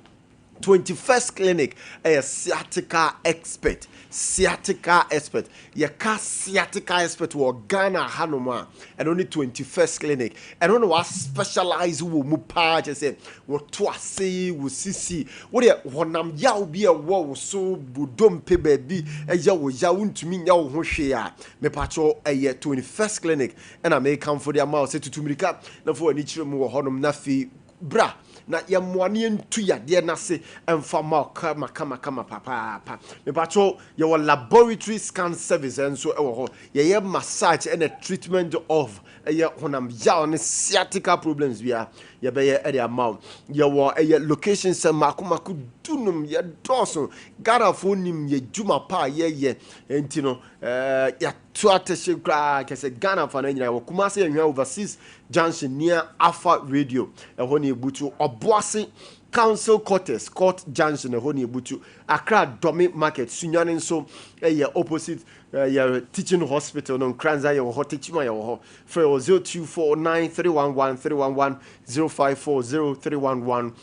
21st clinic a sciatica expert ye ka sciatica expert wo Ghana hanoma and only 21st clinic and only was specialize wo mu pa je say wo to ase wo sisi wo de honam yaw bi e wo so budom pe ba bi e ya wo ya untumi nya wo ho hwe a me pa cho eye 21st clinic and I may come for the amount say tutumrika na for ani kire mu wo honum na fi bra na ya moane ntu ya de na se emfa ma kama papa me pacho your laboratory scan service and so ye massage and a treatment of honam yaw ne sciatica problems bia ye be ye area maw ye wo location se makomaku dunum ye doso gara fo nim ye juma pa ye enti no ya to atese kra kese Ghana fa na nyina wo kuma se ye overseas junction near Alpha Radio ho ne butu oboase Council Quarters, Court Junction, Honi Butu, Accra Domi Market, Sunyanin so opposite teaching hospital on Kranza, your hot teaching my for 0249 311 311 0540 311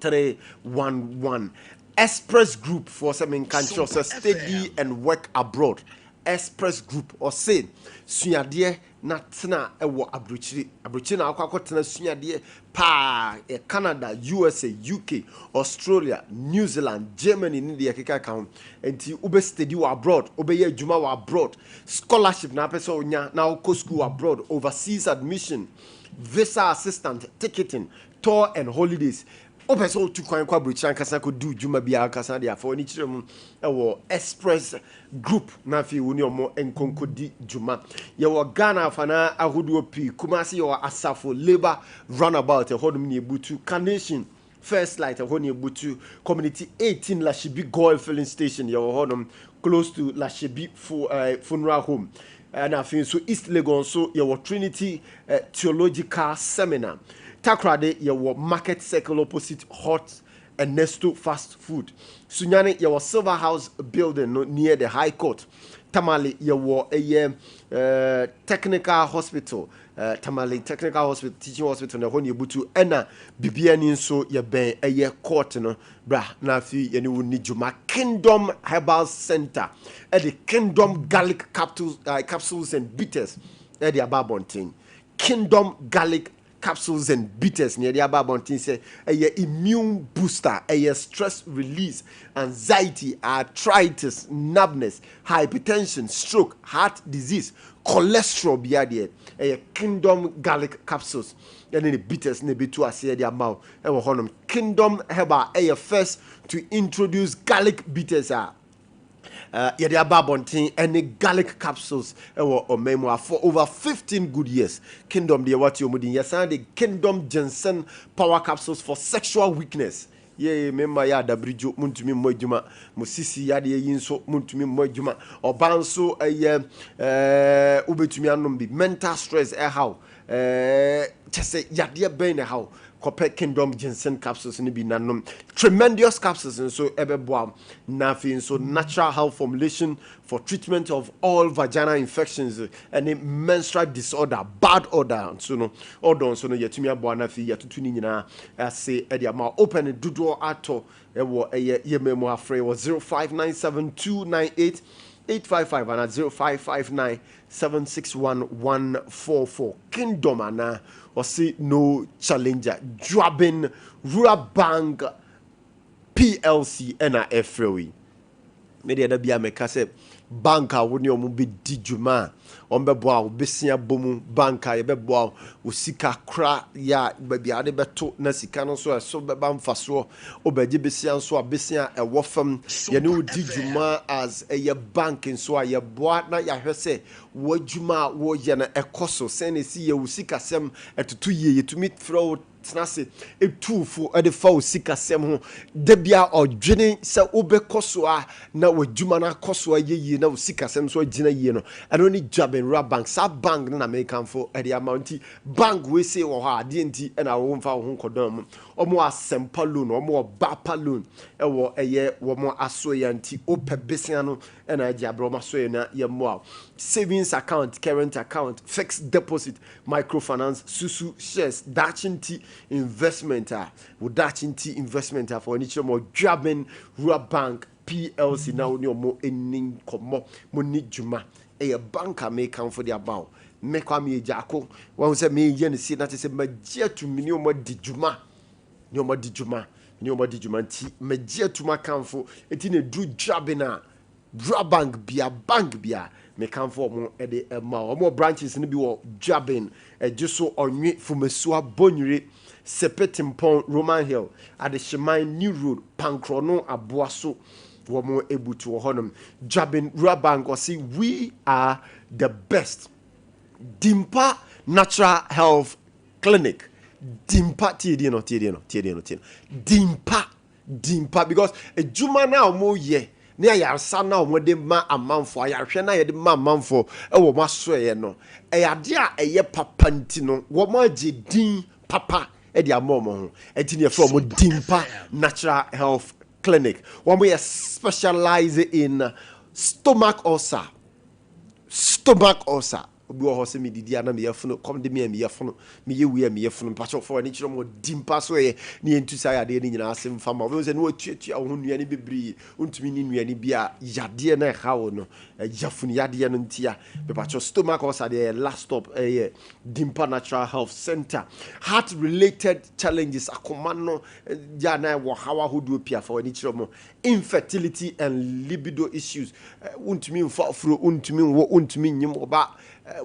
311. Express Group for some countries, study and work abroad. Express Group or say sunyade na tena ewo abrochiri na akwa tena sunyade pa Canada, USA, UK, Australia, New Zealand, Germany ni de keka kan enti ube study wa abroad ube ye adwuma wa abroad scholarship na pese onya na go school abroad overseas admission visa assistant ticketing tour and holidays opeso tu kwan kwa bruchan kasa ko du djuma bia kasa dia fo ni kirem ewo Express Group na fi woni omo enkonkodi djuma ye wo Ghana fana ahodo pi kumasi ye wo Asafo labor runabout hodum ni ebutu Carnation First Light honi ebutu community 18 Lashibi Goil filling station ye wo hodum close to Lashibi funeral home and I think so East Legon so ye wo Trinity theological seminar Takrade ye wo market circle opposite Hot and Nesto fast food. Sunyani ye wo Silver House building near the High Court. Tamale ye wo technical hospital. Tamale technical hospital teaching hospital na honi butu ena bibiani nso ye ben court no bra na fi ye ni woni juma Kingdom Herbal Center the Kingdom Garlic capsules and bitters the ababontin Kingdom Garlic capsules and bitters near the ababontin say a immune booster, a stress release, anxiety, arthritis, numbness, hypertension, stroke, heart disease, cholesterol biade, a Kingdom Garlic capsules, and then the bitters ne be to us here their mouth. Kingdom Herbal, a first to introduce garlic bitters are. Yede ababontin any garlic capsules or memoir for over 15 good years. Kingdom de what you mudin yasan the Kingdom Ginseng power capsules for sexual weakness. Ye member ya da brijo muntumi mojuma musisi ya de yinso muntumi mojuma obanso ubetumi anom bi mental stress how chese yade ben how Copper Kingdom Ginseng capsules ni bi nanom tremendous capsules and so ebeboa nafi so natural health formulation for treatment of all vaginal infections and menstrual disorder bad odor so no odor so no yetumi aboa nafi yatutu ni nyina ase e dia ma open dodo ato ewo ye memo afre was 0597298855 and at 0559761144 Kingdom ana or see no challenger Drabin Rural Bank PLC NRFRE media da bia meka se banka woni omo be dijuma ombeboa obesia bomu banka ye beboa osika kra ya babia de beto na sika no so beba mfaso obaje besia so abesia ewofam ye ne odijuma as a bank so ye boa na ya hwese wajuma wo ye na ekoso senesi ye osika sem etutu ye yetumi throw tenase etufu e de fa osika sem ho de bia odwene se obekoso a na wajuma na koso ye na osika sem so agina ye no eno ni Jabin Rural Bank sa bank na American for e de amount bank we say wo ha de nti e na wo mfa wo nkodon omo asempa loan omo bapa loan e wo eye wo mo aso ya nti ope besia no e na agi abro maso ye na ye mo savings account current account fixed deposit microfinance susu shares dachinti investment wodachinti investment for any mo Jabin Rural Bank PLC na oni omo enin komo mo ni juma a banker may come for their bow make Kwame Jako one say me yen see that is a magia to me no more dijuma no more dijuma ti magia to my come for it in a do Jabina Rural Bank bia me come for more at the more branches in the Jabin just so on me for Mesua Bonure Sepetimpon Roman Hill at the Shemai New Road Pankrono Abuaso Womo able to honor Jabin Rural Bank or see we are the best. Dimpa Natural Health Clinic. Dimpa dimpa because a juma now mo ye na ayarsa na o de ma amanfo ayarhwe na ye de ma amanfo e wo masoe no e ade a eye papa ntino wo ma age din papa e de amom ho enti ne from dimpa Natural Health Clinic. One we specialize in stomach ulcer. Obi wo hose me didi ana me yafuno come de me yafuno me ye we me yafuno pacho for ani chiro mo dimpa so ye ne entu sa yade ni nyina asem fama we say no tuatua wo nuane bebri untumi ni nuane bia yade na ha wo no yafunu yade no ntia be pacho stomach ulcer the last stop dimpa Natural Health Center. Heart related challenges akoma no ya na wo hawa hodu pia for ani chiro mo infertility and libido issues untumi mfa furo untumi wo untumi nyim oba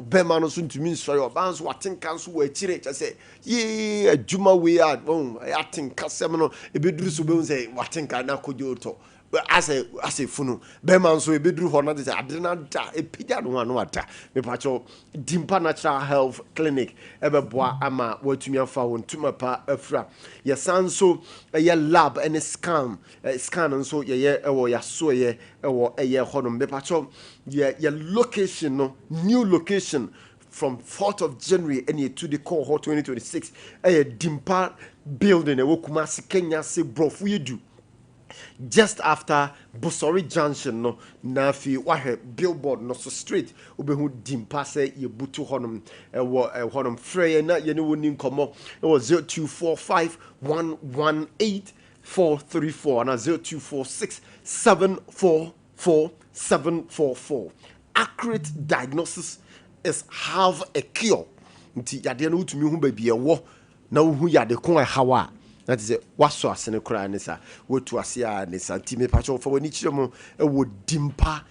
bema no so ntumi nsori oba nso watenka so wa chire cha say ye adwuma we a atenka sem no ebeduru so be say watenka na kojo to ase funu bema nso ebeduru ho na say adena da epija no anu ata me pacho dimpa Natural Health Clinic ebeboa ama watumi afa won tuma pa afra ye sanso ye lab and scan nso ye ewo ya so ye ewo ye honom me pacho your location, no new location from 4th of January and to the cohort 2026. A Dimpa building, a Wokumasi Kenya se brofu you do. Just after Busori Junction, no Nafi Wahe billboard no so street. Ubehu Dimpa se ye butu honum honum frey na ye no nin komo. It was 0245 118 434 and 0246 744 744. Accurate diagnosis is have a cure. Nti yade no utumi hu ba bia wo na hu yade kon hawa. That is waso asene kra ne sa wotu ase a ne santi me pa cho fo wani chiremo e wo Dimpa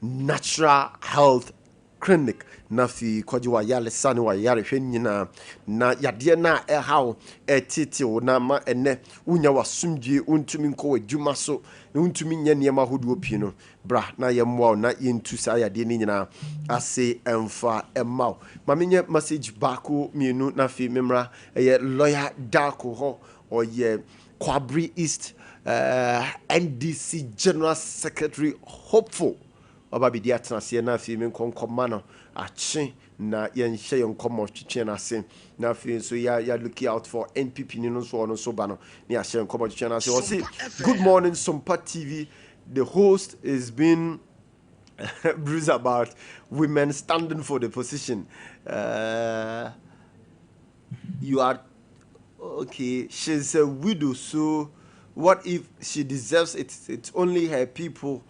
Natural Health Clinic na fi kwaji wa yale sane wa yare hwe nyina na yade na e hawo e titi wo na ma ene unya wasumdie untumi nko adwuma so na untumi nya niema hodo pii no bra na yemwa na yentu sa yade ni nyina ase emfa emaw ma menye message baako mienu na fi memra ye lawyer Darko ho or ye Kwabri East NDC General Secretary hopeful obabi dia tenase na fi men konkoma no ache na yenhye yenkomo twetwe na se na fi so ya look out for NPP ni no so ba no na ya hye yenkomo twetwe na se o say good morning Sompa TV. The host is being bruised about women standing for the position. You are okay, she's a widow, so what if she deserves it? It's only her people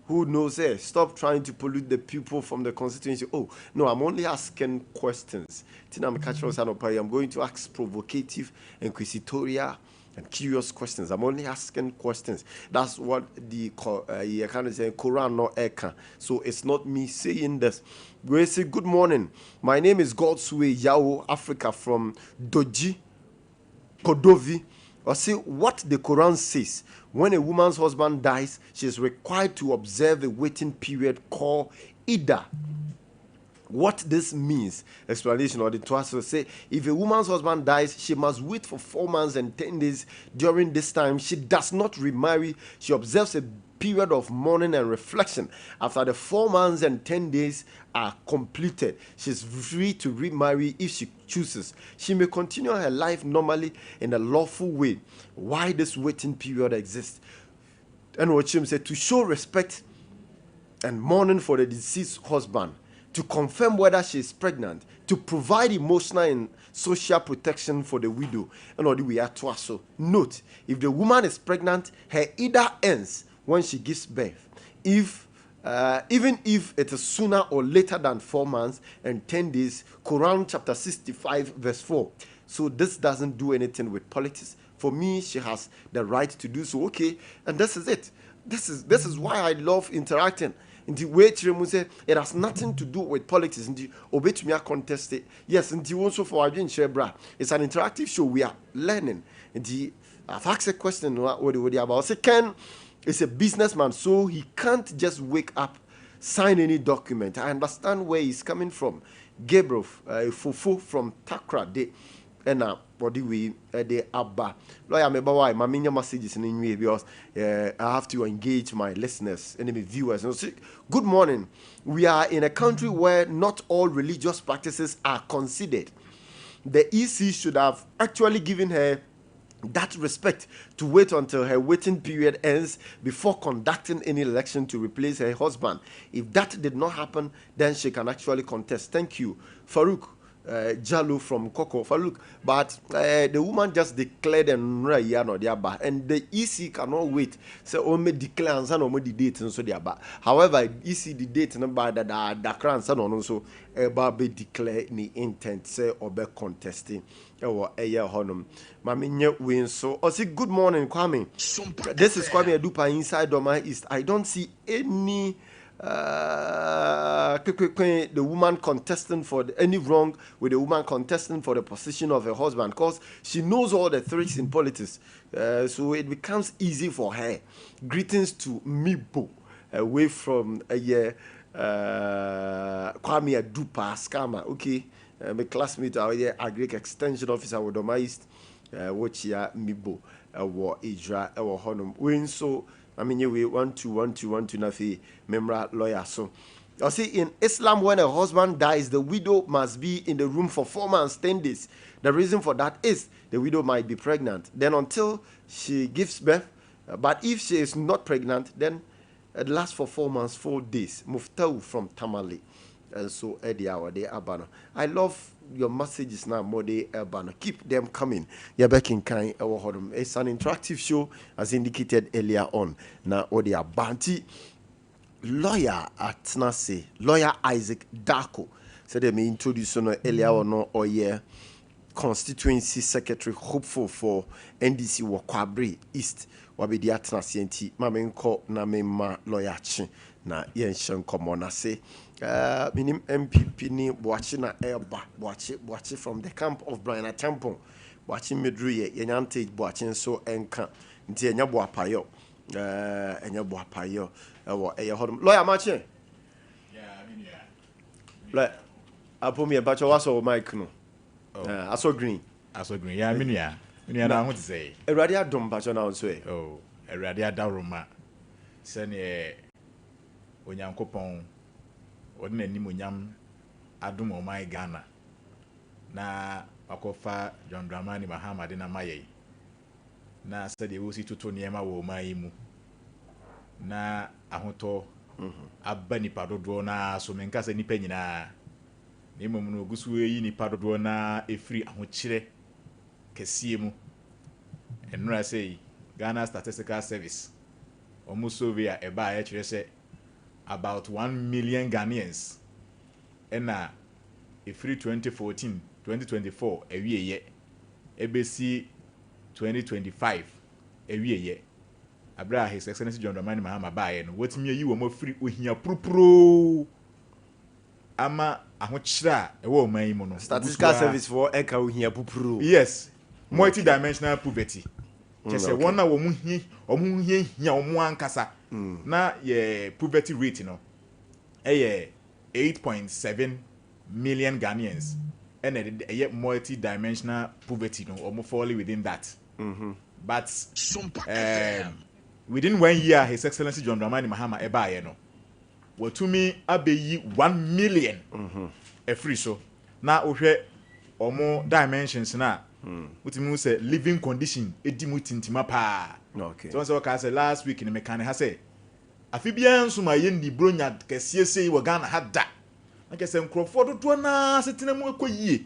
who knows her. Stop trying to pollute the people from the constituency. Oh, no, I'm only asking questions. I'm going to ask provocative, inquisitorial, and curious questions. I'm only asking questions. That's what the Quran no eka. So it's not me saying this. We say good morning. My name is Godsway Yao Africa from Doji, Kodovi. Or see what the Quran says. When a woman's husband dies, she is required to observe a waiting period called Ida. What this means, explanation or the Twas will say, if a woman's husband dies, she must wait for 4 months and 10 days. During this time, she does not remarry. She observes a period of mourning and reflection. After the 4 months and 10 days are completed, she's free to remarry if she chooses. She may continue her life normally in a lawful way. Why this waiting period exists? And what Chim said, to show respect and mourning for the deceased husband, to confirm whether she is pregnant, to provide emotional and social protection for the widow. And all the way at so note, if the woman is pregnant, her Ida ends when she gives birth. If even if it is sooner or later than 4 months and 10 days, Quran chapter 65 verse 4. So this doesn't do anything with politics. For me, she has the right to do so. Okay, and this is it. This is why I love interacting. In the way say it has nothing to do with politics. In the obey contest it. Yes, in the also for our bra. It's an interactive show. We are learning. In the I've asked a question what about. Say Ken is a businessman, so he can't just wake up, sign any document. I understand where he's coming from. Gabriel Fufu from Takra de ena body we de Abba. Lawyer me ba why my messages in new because I have to engage my listeners and my viewers. And so, good morning. We are in a country where not all religious practices are considered. The EC should have actually given her that respect to wait until her waiting period ends before conducting any election to replace her husband. If that did not happen, then she can actually contest. Thank you, Farouk Jalo from Koko. Farouk, but the woman just declared and the EC cannot wait. So only declare and send the date and so however, EC the date number that the crown son also be declare the intent say or be contesting. Mami win so. Good morning, Kwame. Sompa This is FM. Kwame Adupa inside Doma East. I don't see any the woman contesting for any wrong with the woman contesting for the position of her husband because she knows all the tricks in politics. So it becomes easy for her. Greetings to Mibo away from Kwame Adupa scammer. Okay. My classmate out here, Agric Extension Officer with Doma East, watch ya Mibo, war Idra, our Honum. Win so, I mean, you 1-2-1-2-1-2 Nafi, Memra lawyer. So, I see in Islam, when a husband dies, the widow must be in the room for 4 months, 10 days. The reason for that is the widow might be pregnant. Then, until she gives birth, but if she is not pregnant, then it lasts for 4 months, 4 days. Muftau from Tamale. And so Ade Akye Abia. I love your messages now, more de Abia. Keep them coming. You're back in kind. It's an interactive show, as indicated earlier on. Now, Ade Akye lawyer at Nase, lawyer Isaac Darko said they may introduce earlier on or year constituency secretary hopeful for NDC Wakwabre East. Wabedi Atnase enti mamenko na mema lawyer chi na yenshen komo na say minim MPP ni boachi na eba boachi from the camp of Brian Atampo boachi medru ye yenyante boachi so enka nti enya boapayo ewo eye hodum lawyer machi lawyer apomi e bacho waso mic no aso green yeah minua na ho say Erade adom bacho na so e Erade adaroma sene onyankopon odina nim onyam adom o my Ghana na akofa John Dramani Mahama de na maye na sede wo si toto niema wo mai mu na ahoto abba nipa dodo na so menka se nipa nyina na emom no ogusu yi nipa dodo na efiri ahokyere kese mu enura sei Ghana Statistical Service almost survey eba ya kire se about 1 million Ghanaians ena efiri 2014 2024 ewieye ebesi 2025 ewieye abra his excellency John Dramani Mahama baaye no watimi yi wo mo free ohia propro ama ahokyera ewo man yi mu no statistical service for eka ohia propro yes multi-dimensional poverty kese wona wo mu hia wo mu ankasa na ye poverty rate no 8.7 million Ghanaians and a multi-dimensional poverty no almost falling within that. But within 1 year, His Excellency John Dramani Mahama Ebaye no, what to me abeyi 1 million a free so now okay or more dimensions na what you say living condition edimutintima pa. Okay. So I say last week in the mechanic has say afibian so my yendi bronya kese sei we Ghana hada like say Crawford do na setena mu akoyie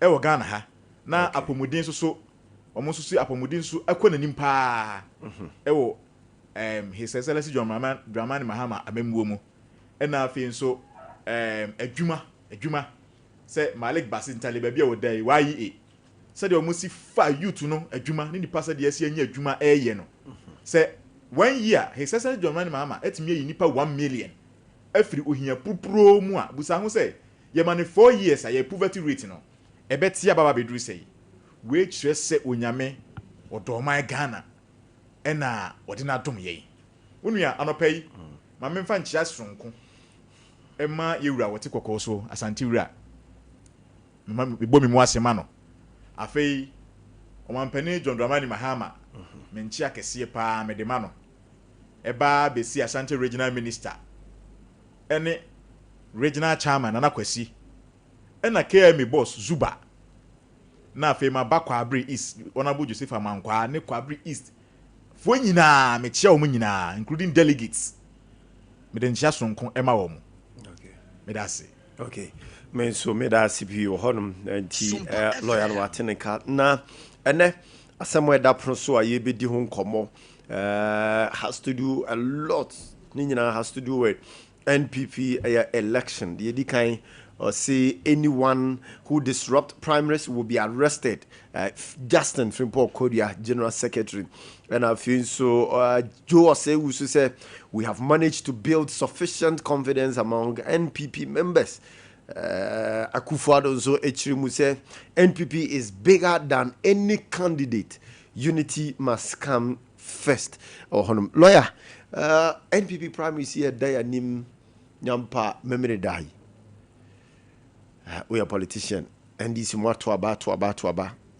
e we Ghana ha na apomudin so omo so apomudin so akonanim pa e wo His Excellency John Dramani Mahama amemwo mu e na afi so adwuma say Malik Basin Taliba bia wo dai YE say de omo si fa youth no adwuma ni nipa say de asi anya adwuma eye no say 1 year His Excellency John Dramani Mahama etimi yi nipa 1 million afiri ohia pupuro mu a busa ho say ye man 4 years aye poverty rate no ebetia baba bedru say we kire se onyame odoman Ghana ena odi na dom ye onua anopai ma memfa nchia sonko Emma yewura wote kokko so asante wura me bo me mu asema no afei omampani John Dramani Mahama menchi akese pa me de ma no eba besi Ashanti regional minister ene regional chairman Nana Kwesi ena KM boss Zuba na afei ma bakwa Abri East honorable Joseph Amankwa ne Kwabri East fo nyina me chia wo nyina including delegates me de nchia sonko ema wo mu. Okay. Me da se. Okay. Men so me da CP wo honum anti lawyer no ateneka na ene asemwe da pro so aye bedi ho nkomo has to do a lot. Ninyina has to do with NPP election. The edikan or say anyone who disrupt primaries will be arrested. Justin Frimpong Kodia, General Secretary. And I feel so Joe Osei say we have managed to build sufficient confidence among NPP members. Akufo-Addo so Echirimu say NPP is bigger than any candidate. Unity must come first. Lawyer, NPP primaries here day anim nyampa memory die. We are politician and this more to aba.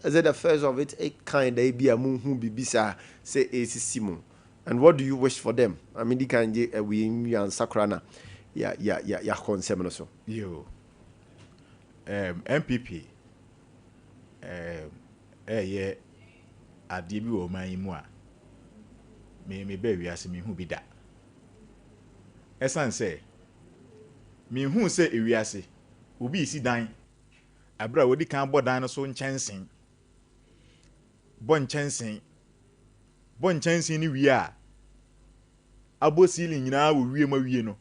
Is it the first of it? A kind of be a moon who be bisa say Simon. And what do you wish for them? I mean, the kind we and Sakrana, yeah, concern so. Yo, MPP, yeah, Ade bi my moi. Me baby as me who be that. Esan say, me who say ewiase. Ubi isi dan abra wodi kan bo dan no so nchensen bon nchensen ni wi a abo ceiling nyina wo wie ma wie no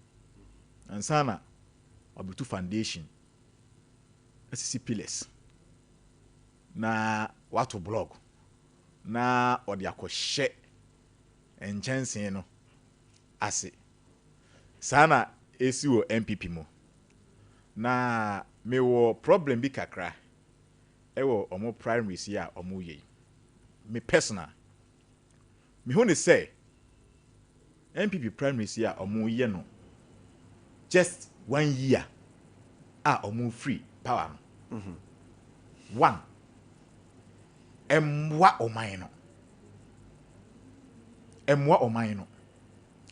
ansa na obitu foundation asisi pillars na wato block na odi akohye nchensen no ase sana esi wo MPP mo na me wo problem bi kakra ewo omo primaries ya omo ye me personal me hu ne say MPP primaries ya omo ye no just 1 year omo free power no one emwa oman no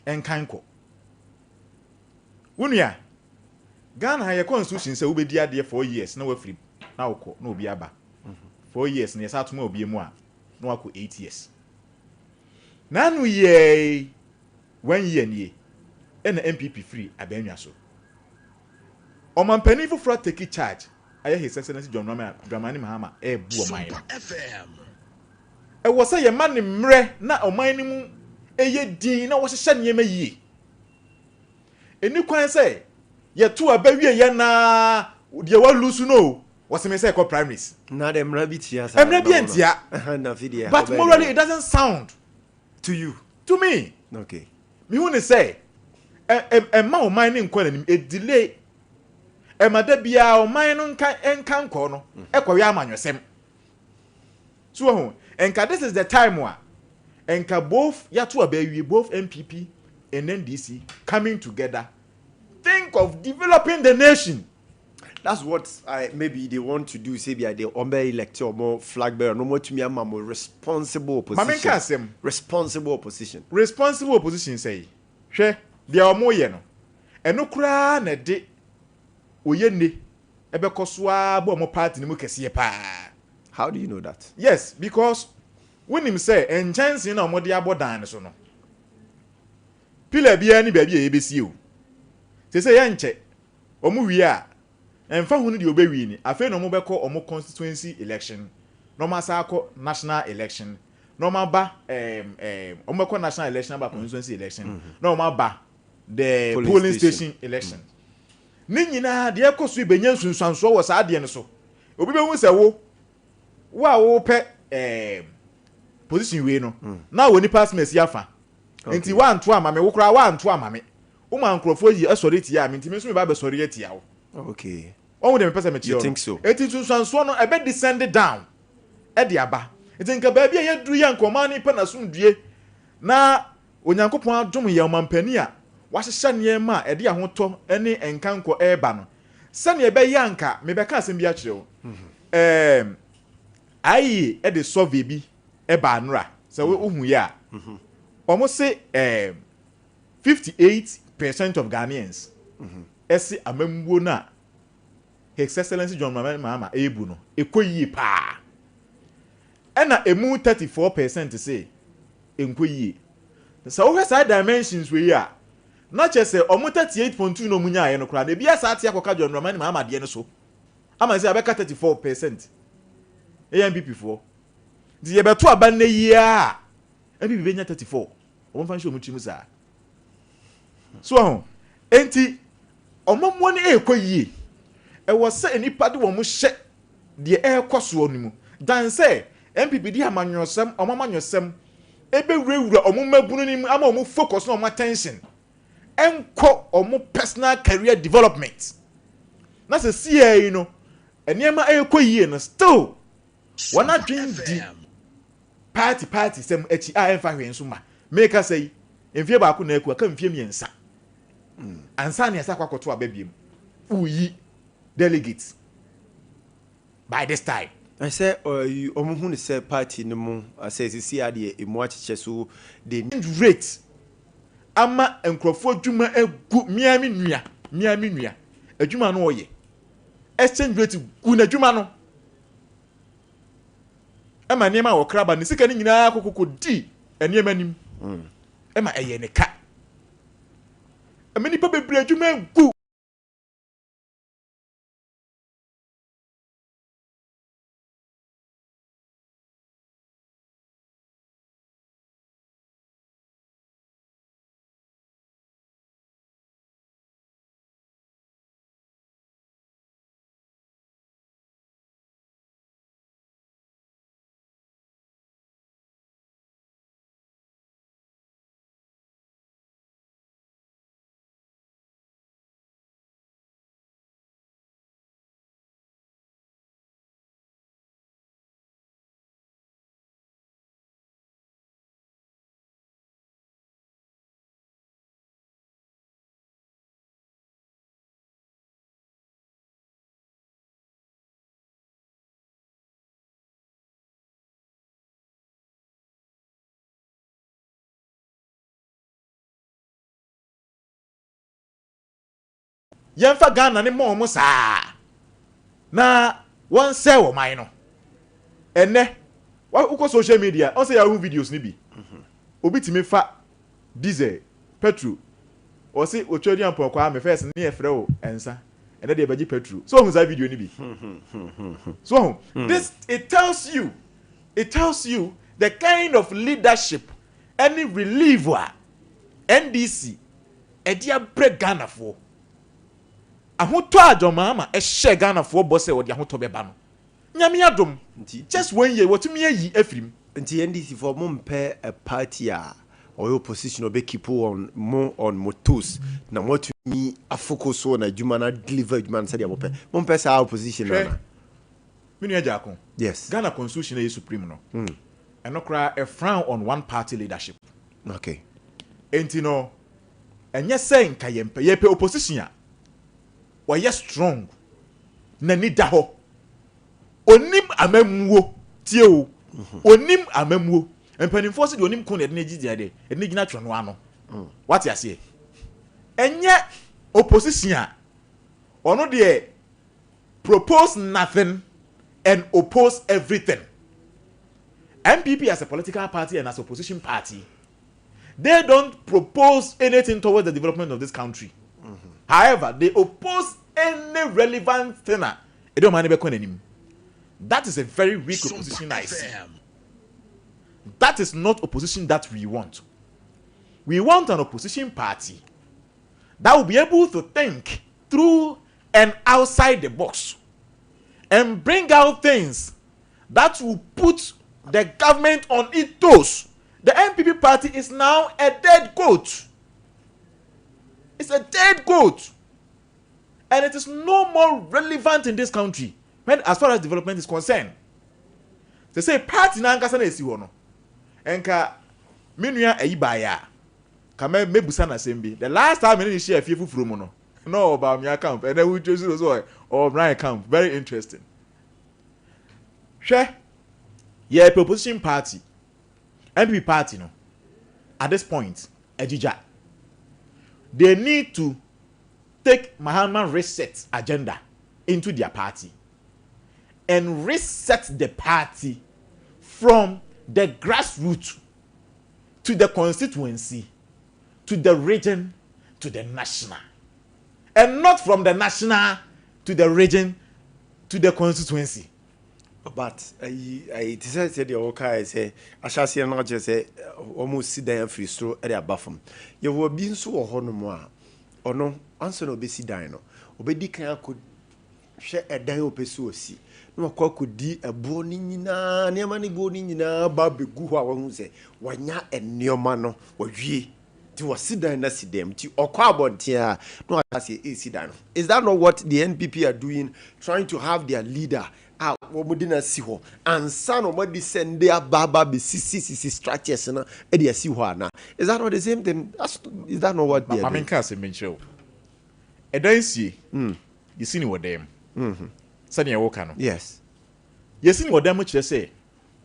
enkanko wunia Ghana ha constitution say obedi ade 4 years na wa free na woko na obi aba 4 years na yesa atoma obi mu a na wako 8 years na no ye 1 year nie na MPP free abanwa so omampani foforo take charge aye his excellency John Dramani Mahama bu oman was say ye man mre na oman ni mu eye din na wo hye hye nyema yie eni kwan say ye to abawie ye na de wa lusu no was me say call primaries na dem rabitia sa rabitia na video but morally it doesn't sound to you to me okay me who say ma o man ni nkwa nanim e delay e mada bia o man no nka nkọ no e kwa wi amanwesem so ho enka this is the time wa enka both ya to abawie both MPP and NDC coming together think of developing the nation. That's what maybe they want to do. Say, they elect or more flag bearer. No more to me, I'm more responsible opposition. Responsible opposition. Responsible opposition say, "She, they are more yeno. And no cry na de oyene ebe koswa bo mo party ni mu kese pa." How do you know that? Yes, because when him say en chance na mo de abodan so no. Pila bia ni bia bia ebesi o. Say yanche omu wi a emfa hunu de obewi ni afi no mo beko omo constituency election no ma sa akọ national election no ma ba omo beko national election ba constituency election no ma ba the polling station election ni nyina de ekoso ibenya sunsanso wo sa ade ne so obi be hu se wo pe position we no na wo ni pass mess yafa enti wa anto amame wo kura wa anto amame Uma nkrofo yi esori tia me ntimi so me ba be sori atia wo. Okay. Owo dem pese me tia. You think so? Eti tunsanso no e be descend down. E de aba. Eti nka ba bia ye duru ya nkoma ni pa na sumdue. Na onyankopon adom ye omampani a wahyehyɛ nneɛma a ɛde ahotɔ ne nkankɔ ɛreba no sɛnea ɛbɛyɛ anka mebɛka asɛm bi akyerɛ wo ayi ɛde survey bi ɛba anora sɛ wohu yɛ a ɔmo se 58% of Ghanaians ɛsi amambuo no a His Excellency John Mahama ɛyɛbu no ɛkɔ yie paa ɛna emu 34% say ɛnkɔ yie sɛ wohwɛ saa dimensions wei a na kyerɛ sɛ ɔmo 38.2 no mu nyaayɛ no koraa na ebi asa ate akɔka John Mahama deɛ no so ama sɛ abɛka 34% ɛyɛ MPP foɔ nti yɛbɛto aba nnɛ yie a MPP bɛnya 34 ɔmo fa nhyɛ ɔmo tirim saa so ho enti ɔmo mo ne ɛkɔ yie ɛwɔ sɛ nipa de wɔn hyɛ deɛ ɛrekɔ soɔ no mu dan sɛ MPP di amanyɔsɛm ɔmo amanyɔsɛm ebewurawura ɔmo mabunu ne mu ama ɔmo focus na ɔmo attention ɛnkɔ ɔmo personal career development na sɛ CA yi no nneɛma ɛrekɔ yie no still wɔn adwene di party sɛm akyi a ɛmfa hwee nso ma meka sɛ yi mfie baako na aku aka mfie mmiɛnsa ansa ne ɛsɛ akɔkɔto aba biem uyi delegates by this time. I say omuhunu say party no mu say sisi ade emu akyeche so the rate ama enkrofo dwuma egu miami nua adwuma no oye exchange rate gu na dwuma no ema niema wo kraba ne sika ni nyina kokoko di eniema nim ema eye ne ka amani pa bebre adwuma gu yɛmfa Ghana ne mo mo saa na wɔn sɛ wɔ man no ɛnɛ wokɔ social media ɔn sɛ yahoo videos ni bi obi timi fa diesel petrol ɔse otwadi ampɔkɔ a me first ne yɛfrɛ wo ɛnsa ɛnɛ deɛ bɛgye petrol so ɔhu saa video ni bi so this it tells you the kind of leadership any reliever NDC ɛde abrɛ Ghana for ahoto adwomama ehye Ghana for bose wo de ahoto beba no nyame adom just one year wotumi ayi afirim nti NDC for mumpe a party or opposition obe keep on more on motos na motumi afocus on adwuma na deliver adwuma na sadia mumpe sa opposition na minu ajako yes Ghana constitution is supreme no eno kra a frown on one party leadership okay enti no enye say nka yempe opposition a why strong na ni da ho onim amamuo tie o onim amamuo empanimfo se de onim ko na de gidi de ne gina twono ano what you say enye opposition a ono de propose nothing and oppose everything. MPP as a political party and as opposition party, they don't propose anything towards the development of this country. However, they oppose any relevant thing. That is a very weak opposition, I see. That is not opposition that we want. We want an opposition party that will be able to think through and outside the box and bring out things that will put the government on its toes. The MPP party is now a dead goat. It's a dead goat. And it is no more relevant in this country when as far as development is concerned. They say party na nkasa na esi ho no. Enka menua ayibaya. kama mebusa na sembi the last time me share fie fufuru mu no about me camp and then we just so or Brian camp very interesting hwe yeah proposition party MP party no at this point ejija they need to take Mahama reset agenda into their party and reset the party from the grassroots to the constituency to the region to the national, and not from the national to the region to the constituency. But I decided the okay say I shall see not just say almost sit down free straw at a buffum. You were being so honour or no answer no be si dino. Obedi can could share a dino pesuosi. No could di a boni na near money boni na baby guha won't say when ya and near mano or ye. To sit down and see them to or carbon tia no I say sit down. Is that not what the NPP are doing, trying to have their leader out womudina siho and son of what send their baba be sisi structures na e dia siho na? Is that not the same thing? Is that not what they are doing? I say mention e dan sie you see ni wo dem sani e wo ka no Yes. you see ni wo dem kire say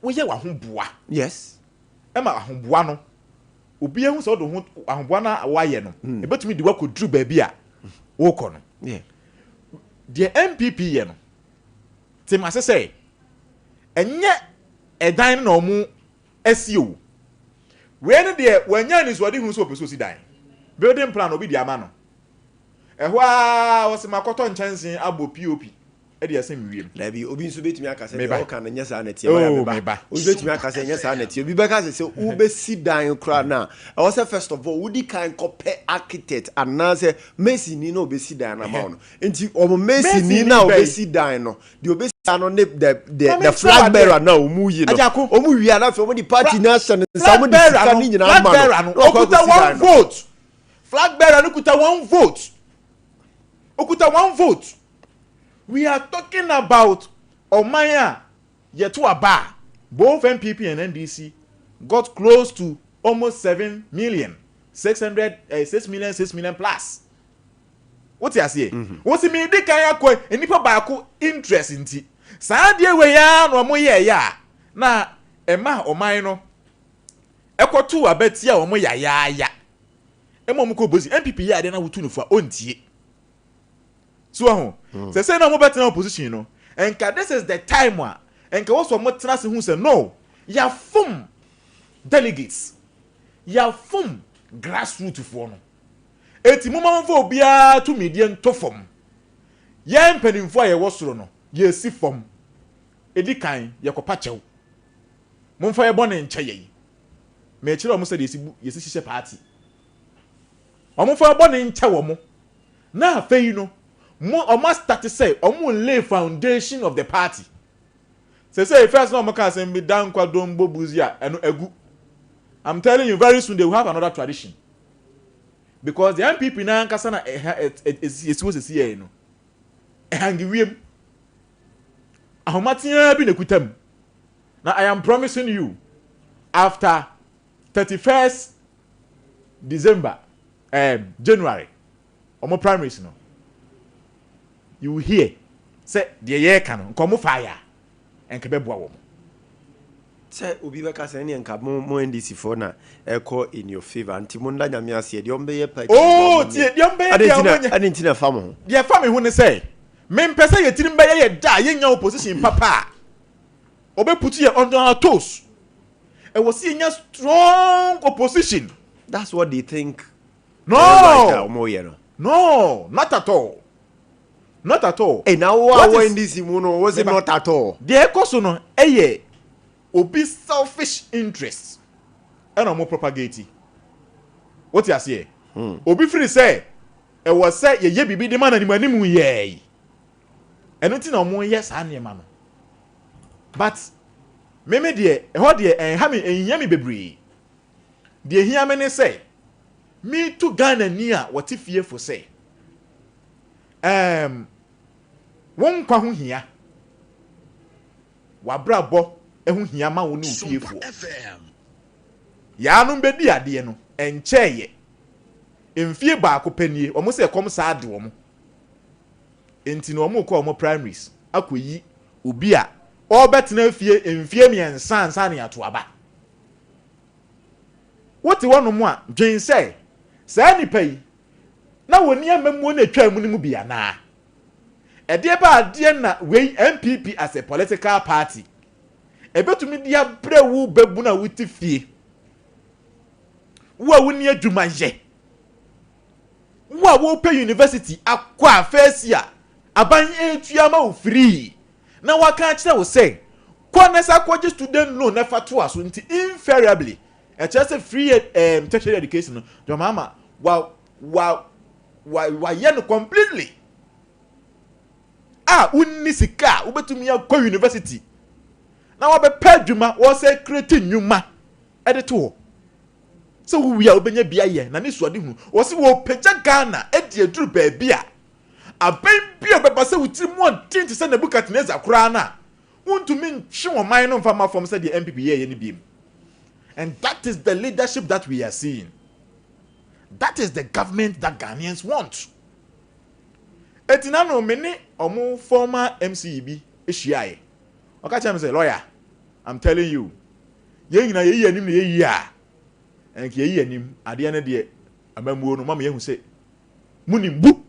wo ye wa ho boa Yes. e ma ho boa no obi ehu so do ho ahobwa na waye no e betumi di wakoduru ba bia wo kɔ no Yeah. the MPP ye no tim asese enye edan na omu asio we ne de wanya ni so de hu so peso si dan building plan obi di ama no ehwa wo se makoto nchansen abo POP e de asem wiem La bi obi nso betumi aka say Meba. o kan nya sa na tie ba Meba. obi betumi aka say nya sa na tie obi be ka say u be si dan kra na I was say first of all would kan copy architect and na say Messi ni no be si dan na ma no enti o Messi ni na o be si dan no the obe si dan no the flag bearer na o mu yi no o mu wi na fe o di party nation sa mo di sika ni nyina ma no okuta one vote flag bearer no kuta one vote okuta one vote. We are talking about Omaya Yetu Aba. Both MPP and NDC got close to almost 7 million. 6 million plus. What you say? What's it mean? They can't go and nipa baako interest in tea. Sandia we ya no mo ye ya. Na Emma Omaya no. Eko tu abetia omo ya. Emo mo ko bozi MPP ya de na wutu no fa ontie. So say no more better opposition no and this is the time wa and also more trust who say no ya form delegates ya form grassroots for no eti mama mfo bia to median to form ya mpanimfo aye wosoro no ye si form edi kan ye kopa chew momfa ye bone nche ye me kire omo say ye si hye party omo fa bone nche wo mo na afei no mo must start to say lay foundation of the party. Say first no can say me dan kwadom bobuzia eno egu. I'm telling you very soon they will have another tradition. Because the MPP na nkasa na is supposed to see here no. Hangi wiem. Ahomatia bi nekutam. Now I am promising you after 31st December January omo primaries no. You will hear say the year can come fire and kebeboa wo say obi be ka say ne nka mo NDC for na eko in your favor anti mo nda nyame ase de ombe ye pa tie de ombe ye adentina fam de fam hu ne say me mpese ye tirim be ye da ye nya opposition papa obe put you on our toes e was see nya strong opposition. That's what they think. No, not at all. Not at all. Hey, now what in this mono was it not at all? The ekoso no eye obi selfish interests and no more propagate. What you say? Obi free say e was say ye bibi de man animu ye. Eno na mo yes anema no. But meme de ho de ha me enyame bebre. De hia me ne say me to Ghana ni a what fie for say won kwa ho hia wabrabo ehu hia ma woni ufiefo ya no bedi ade no encheye Mfie baako panie omo se kom saa de omo enti no omo ko omo primaries akoyi obi a obetena fie mfie miensa ansa ne ato aba wote wono mu a dwen sɛ saa nipa yi na woni amamu na atwa mu ni mu bia na ɛde ba ade na we MPP as a political party ebetumi dia brewu bebu na wuti fie wo a woni adwuma ye wo pay university akwa first year aban etua ma wo free na waka kire wo say kwa nesa kwaje student loan na fato aso nti invariably e just a free tertiary education no mama wa ye no completely unni sika ubetumi akwa university na wa be pay adwuma wo say create nyuma edito so we are obenya bia ye na ne suade hu wo se wo pagya Ghana edi aduru ba bia aban bia beba se wutiri mu ontinti se Nebukadnezar kura na wontumi nhwe wo man no mfa mafom se the MPP ye ne biem. And that is the leadership that we are seeing. That is the government that Ghanaians want. Etina no many omo former MCEB ehyiae oka chem say lawyer, I'm telling you ye nyina ye anim na ye yi a enke ye anim ade na de amamuo no mama ye hu say munimbu.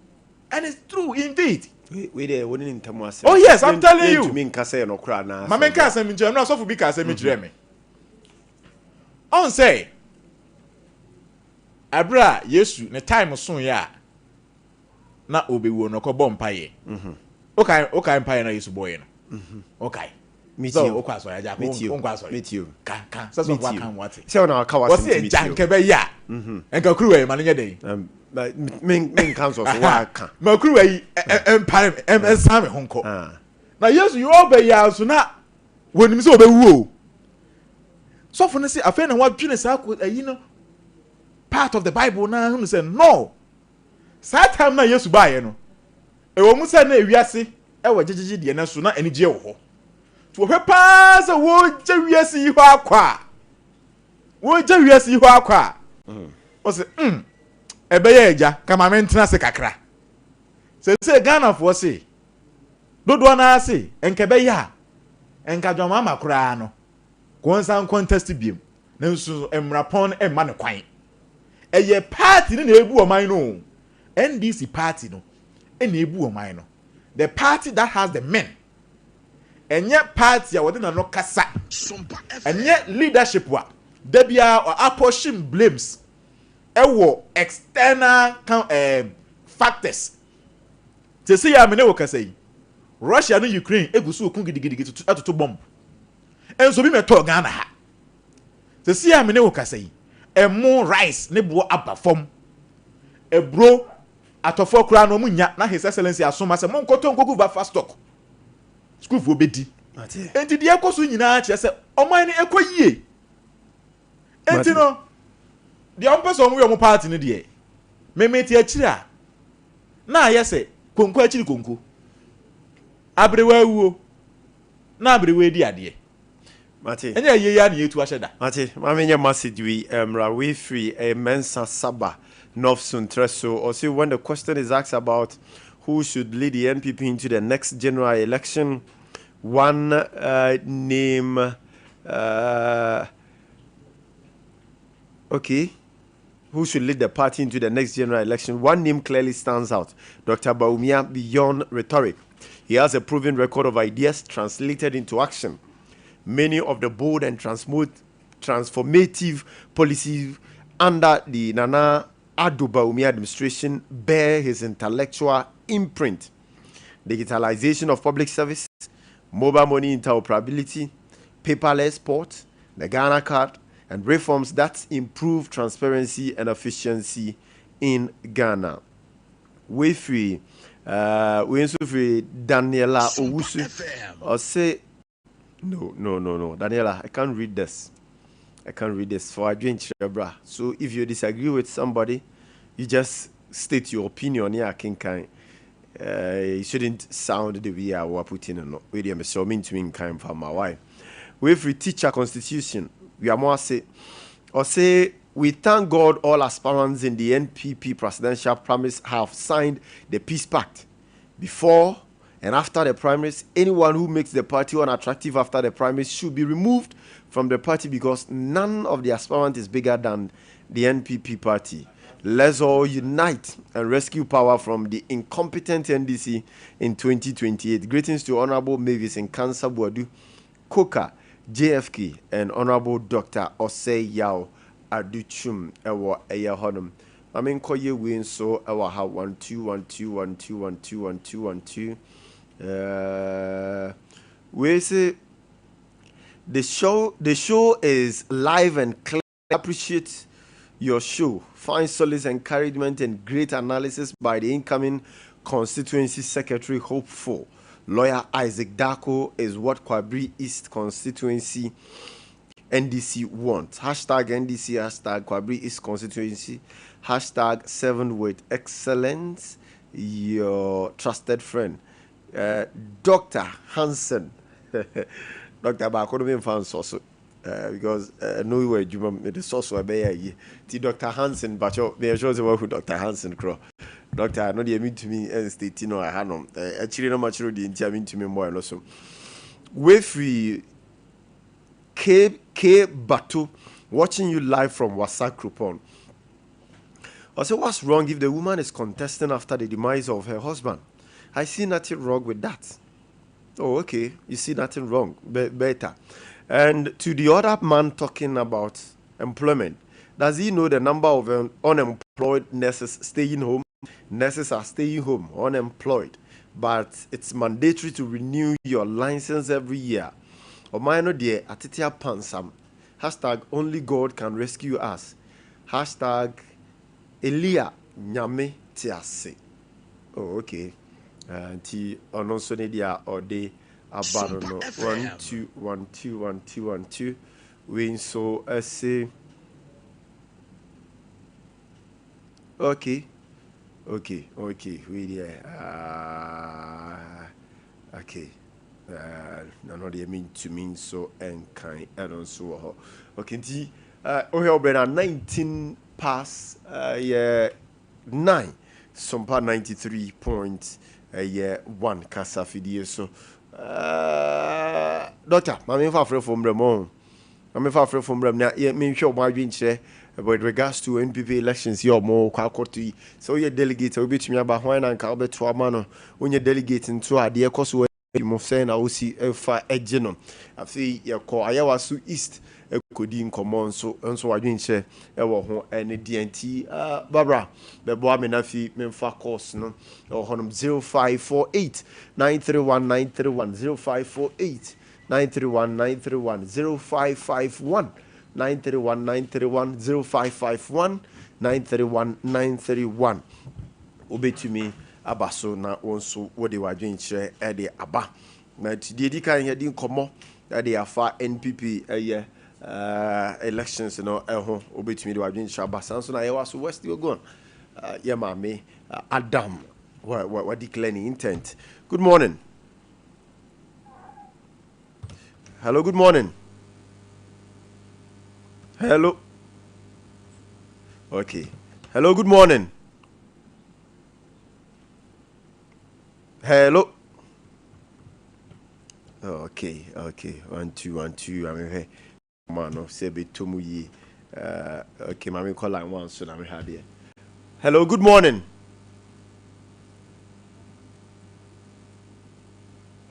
And it's true indeed. We there woni in tamase. Oh yes, I'm telling you. To me nka say no kra na. Mama nka asem nche na so fu bi ka asem kire me. On say abra Yesu ne time so ya na obewu no ko bompaye. Okay mpaye na Yesu boy no. Okay. Meet so you. okwa so ya ja ko Meet you. Ka so so kwa kan what. Say ona ka was meet you. Janke be ya. Enka kru we ma nye den. Men council so wa ka. Ma kru we empire em honko. Na Yesu you obey ya so na wonim se obewu o. So for say afa na wadwene sa ko ayi no part of the Bible na hu say no. Sa time na Yesu baaye no. E wo mu say na ewiase e wo jejije de na so na anigye wo ho. To hwe pa se wo je wiase yi ho akwa. Wo je wiase yi ho akwa. O say ebe ye eja kama mentena se kakra. Se Ghana for say dodo na say enke be ya enka dwama makura no. Konsan contest biem nanso emrapon emma ne kwan eye party ne na ebu oman no NDC party no e na ebu oman no the party that has the men enye party a wode na no kasa enye leadership wa da bia apportion blames ewo external factors te say ya me ne wo kasa yi Russia no Ukraine egusu okun gidigidi atoto bomb enso bi meto Ghana ha se si amene wo kasa yi emu rice ne bo aba fom ebro atofo kura no munya na his excellency asoma se mon koto nkogu ba fast stock school fo bedi enti de ekoso nyina che se oman ne ekoyie enti no de ompeso omo yo party ne de memeti akiri a na ayese konko akiri konko abrewa wuo na abrewa di ade Mate. Enya ye ya na yetu aheda. Mate, mamenye message we we free a mensa saba north suntreso or say when the question is asked about who should lead the NPP into the next general election, one name okay, who should lead the party into the next general election? One name clearly stands out. Dr. Bawumia, beyond rhetoric. He has a proven record of ideas translated into action. Many of the bold and transformative policies under the Nana Addo Bawumia administration bear his intellectual imprint. Digitalization of public service, mobile money interoperability, paperless port, the Ghana card, and reforms that improve transparency and efficiency in Ghana. We free Daniela Owusu or say no, Daniela, I can't read this. For a drink, bra. So if you disagree with somebody, you just state your opinion. Yeah, King. You shouldn't sound the way I was putting in. We are so mean to me kind for my wife. We free teacher constitution. We are more say or say We thank God all aspirants in the NPP presidential primaries have signed the Peace Pact. Before and after the primaries, anyone who makes the party unattractive after the primaries should be removed from the party because none of the aspirants is bigger than the NPP party. Let's all unite and rescue power from the incompetent NDC in 2028. Greetings to Honorable Mavis and Kansa Boadu, Koka, JFK, and Honorable Dr. Osei Yao Aduchum Ewa Eya Honum. I mean, call you win so Ewa ha 1 2 1 2 1 2 1 2 1 2 1 2. We say the show is live and clear. Appreciate your show. Find solace, encouragement, and great analysis by the incoming constituency secretary. Hopeful lawyer Isaac Dako is what Kwabri East constituency NDC wants. Hashtag NDC, hashtag Kwabri East constituency, hashtag 7 with excellence. Your trusted friend, Dr. Hansen. Dr. Bakonomi fans also. Because no way you the source will be Dr. Hansen, but you're sure to work with Dr. Hansen. Doctor, I know they mean to me and state, I had no actually no much road in mean to me more and also. With K Batu watching you live from Wasak Krupon. I say, what's wrong if the woman is contesting after the demise of her husband? I see nothing wrong with that. Oh, okay. You see nothing wrong. Better. And to the other man talking about employment, does he know the number of unemployed nurses staying home? Nurses are staying home, unemployed. But it's mandatory to renew your license every year. Or minor dear, Atitia Pansam. Hashtag only God can rescue us. Hashtag Elia Nyame Tiase. Oh, okay. Ti ononso ne dia ode abarono 1 2 1 2 1 2 1 2 we so say okay we there okay no dey mean to mean so and kind and also okay ti o help 19 pass 9 Sompa 93.1 Kasa Fidie so Doctor, I'm far from Ramon. I'm far from Ram now. Yeah, me sure my dream share with regards to NPP elections. You're more quality. So your delegate will be to me about when and Calbert to a man when you're delegating to a dear cause you must say I will see a far edgenon. I see your call Ayawasu East. Could common so and so I didn't say any DNT Barbara the boy menafi memfa course no or honum 0548 931 931 0548 931 931 0551 931 931 0551 931 931 obetumi abaso na wonso wode wadwen kire e de aba na tidie kan he din komo e de afa NPP elections no obetumi de wadwen kire aba sanso na ye waso west you go yeah mame Adam what declaring intent. Good morning. Hello, good morning. Hello. Okay. Hello, good morning. Hello. Okay. 1 2 1 2. I mean, man, no say be to me. Okay, mami call line one so na me had here. Hello, good morning.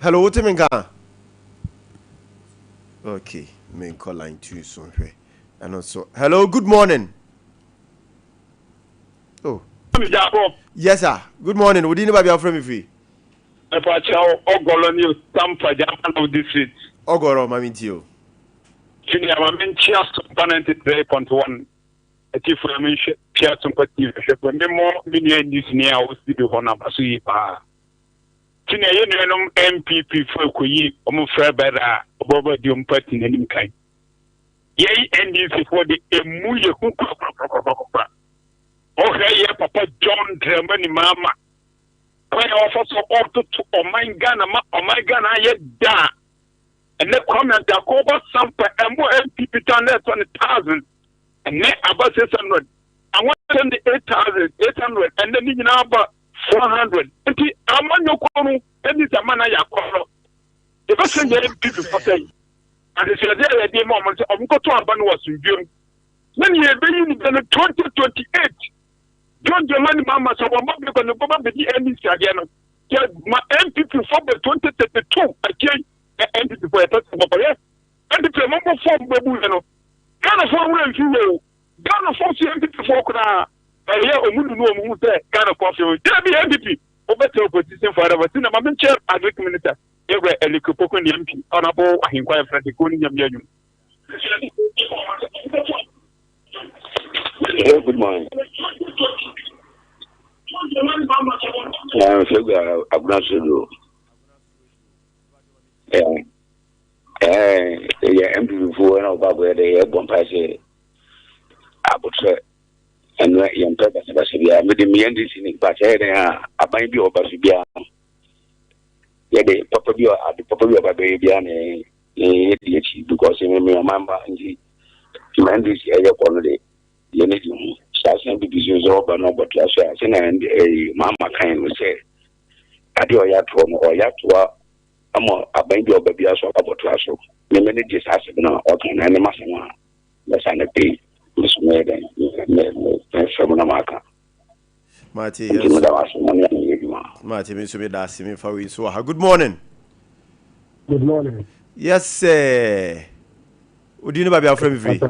Hello, what you mean? Okay, me call line 2 so and also hello, good morning. Oh. Yes, sir. Good morning. Would you be from me free? Ogolo ni Sompa Jaman of district. Ogoro mamintio. Junior Mamintia Sompa 93.1. A different share some particular. When the more million this near was the honor Basui Pa. Junior MPP for Kuyi, Omufra Bera, Boba Dium Party in kind. Yea, and this is for the Emuya Kuka. Oh, hey, Papa John Germany Mama. I also ordered to my Ghana, I yet da. And the comment that over Sompa and more MPP turn 20,000. and then about 600. I want to send the 8,800 and then you know about 400. And I'm on your corner, and it's a man I call. The first thing you people for say, and it's a day moment of Kotoban was in June. Then you have been in 2028. John Germany Mama, so I'm not going to go back to the NDC again. My MPP for the 2032, I can't MPP for a person, and the member form Babu. Ghana for real, you Ghana for MPP for Kra. I hear a woman who say Ghana coffee. There be MPP. Over to opposition for our cinema. I'm chair agric minister. Every Elikopoko MP. Honorable Ahinkwaya Frantic Kuniam. Good morning. I'm Sugar Abnasudu. Yeah, MPP for an about where they have one pass. I would say, and young purpose of Basibia, made me end this in Pater, I might be over Sibia. Yeah, the Papa at the Papa of Baby, because you remember, and he demanded this quality. You need to start some divisions over no, but last year, and a mamma kind will say, I do a yatron or yatua. I'm a baby of baby as well about Lasso. The minute this has been an autumn and a massima. That's an pay. Miss Maiden, from Namaka. Marty, Mr. Dasimi for we so. Good morning. Good morning. Yes, sir. Would you know about your friend free?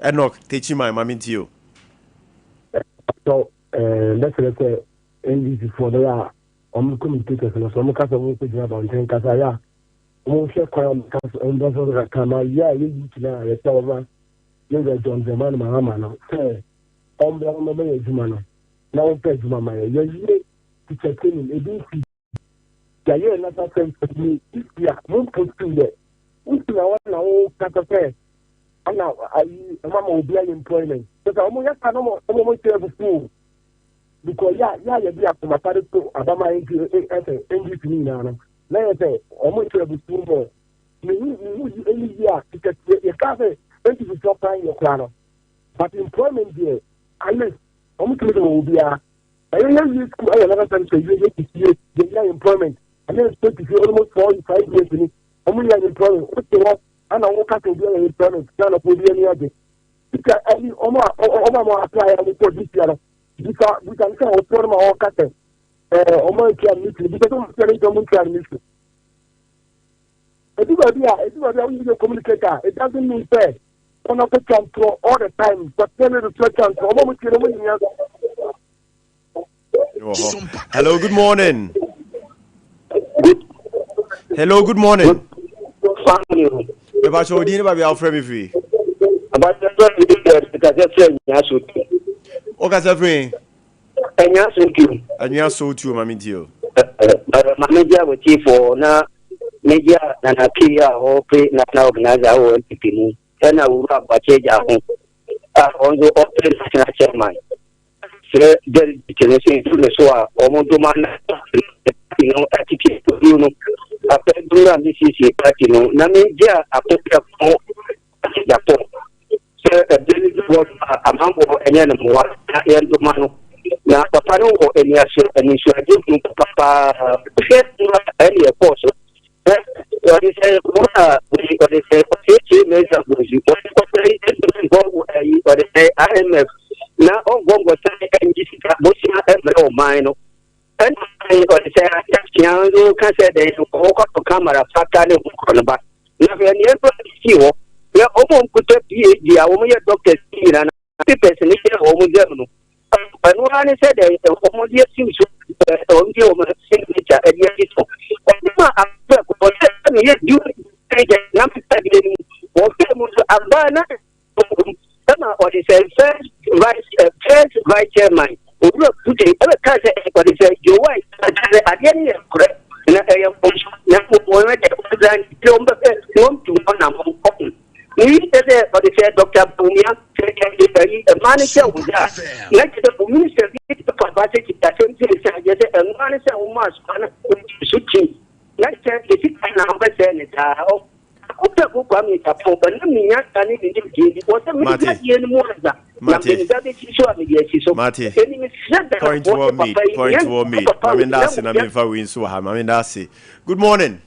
Enoch, teaching my mammy to you. So, let's say, NDC for the year, communicators and some cast of movement about 10 Casaya. Most of the and those of the Kama, yeah, you know, a tower, younger John Zeman Mahamana, say, on the Jumano. Now, Pejumama, you're teacher training, a big yeah, another thing for me, yeah, won't put to that. Who's now Catafe? And now I will be employment. But I'm going to have a fool. Because you be up to my party to Abama English now. Now I say, almost to have a fool more. You any year because you can't say, thank you for stopping your plan. But employment there, unless almost will be a I don't use school, I never time to you to see the employment. And then it's to see almost 45 years in it. Only employment. What they want, and I walk out to be an employment, none of any other. Because any Oma apply and report this year. We can say, I'll put my own cut. Oma can meet you because I'm telling you, can meet you. It's about a communicator. It doesn't mean fair. On a control all the time, but tell me the question. Hello, good morning. Hello, good morning. About your dinner, by our friend free. About the because that's Okay, sir, free. And you are so too, Mammy Dio. Manager with you for now, media and a Kia or pay not organize our own people. And I will have a change at home. On the open national chairman. So there is a to the soa, almost attitude to you know. After doing this is a party, no, Namija, a poker for Japan. So a daily work among any animal, and the man. Now, Papa, or any issue, Papa, any apostle. What is a what is a what is IMF. Now, all one was saying, Jessica, and mine. And I say, I can't say they walk up to camera, Fatani, but never near we are almost put up the only doctor, and people in the home German. And one said, almost yes, you should only signature and yes, yet you take a number or Abana. Or is a first vice chairman. Who look to other country, but it's a your wife. Again, correct. And I am to one among cotton. We said, but it's a Dr. Bumia, a manager with that. Like the minister, the capacity that and manager who must shooting. Let's say, if it can number 10, Ope ko Kwame Nkwantabisa but na me nya kan ni ni die because me na die ni mo za. Na me da be so a me die so. Point well made. Mami Ndase na me fa win so ha. Mami Ndase. Good morning.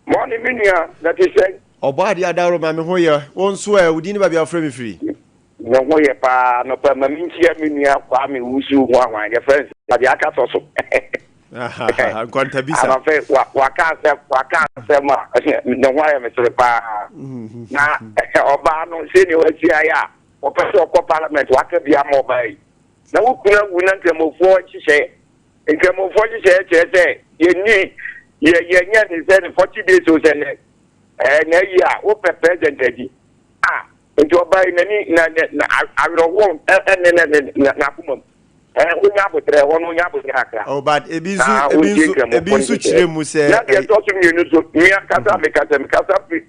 Morning, Minia. That is saying. Obadi Adaro Mami Hoya. Won so e wudi ni ba bia frame free. No Hoya pa no pa Mami Ntia Minia Kwame Wusu Nwa your friends. Ade Akye so. Nkwantabisa. Ama fe waka se ma no Hoya me so pa. Na oba no se ni wasi aya. Opese okọ parliament waka bia mo bai. Na wukuna wuna nkremofo chise. Nkremofo chise chese ye nya ni say 40 days o say na ya o president edi nti oba na awro na kumom unya botre won unya botre akra but ebizu chire mu say na get to me no so me kasa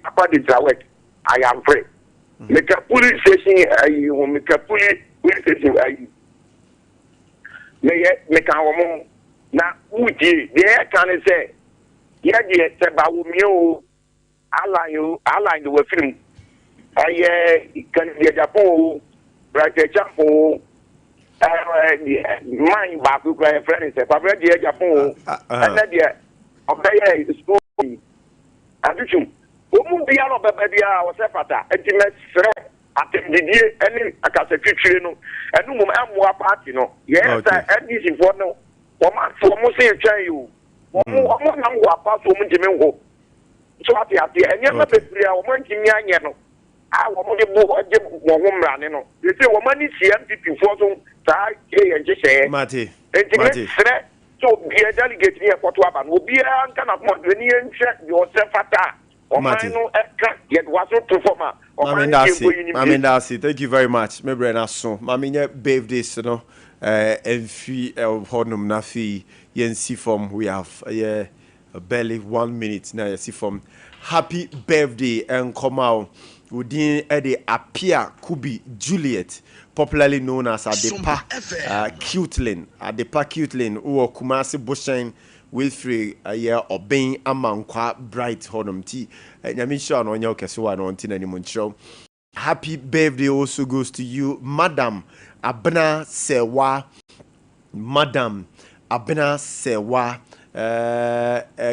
apa the work I am free me ka police station ayi me ka police station ayi me ka wo na uji de kan say yeah, se ba wo mi o ala you we film kan de Japan right Japan mine ba ku kwa friend se pa de Japan na de obey school aduchum o mu bia no baba bia o se fata entimet fre atendidie eni akase twitwire no enu mum amua party no yes NDC for no o ma se twan you omo na ngwa paso mu ntimi ngo so ati enye ma bebria omo ntimi anye no omo de bo oje wo mrane no ye se wo mani CMPP fo so ta ye nje she mate sre so bia delegate ni ekoto aba no bia nka na ko ni enche yo se fata o man no eka ye waso to forma Mami Ndase, thank you very much. Me brena so mami nye birthdays no enfi honum na fi yen see from we have barely 1 minute now. You see from happy birthday and come out within Ade Akye Abia Juliet, popularly known as Adepa Cutelin, who Kumasi Bushen Wilfrey Obeng Amankwa Bright Honum T. Nyamisha no nyoke so wa no ntina ni muncho. Happy birthday also goes to you, Madam Abena Sewa. Madam Abena Sewa,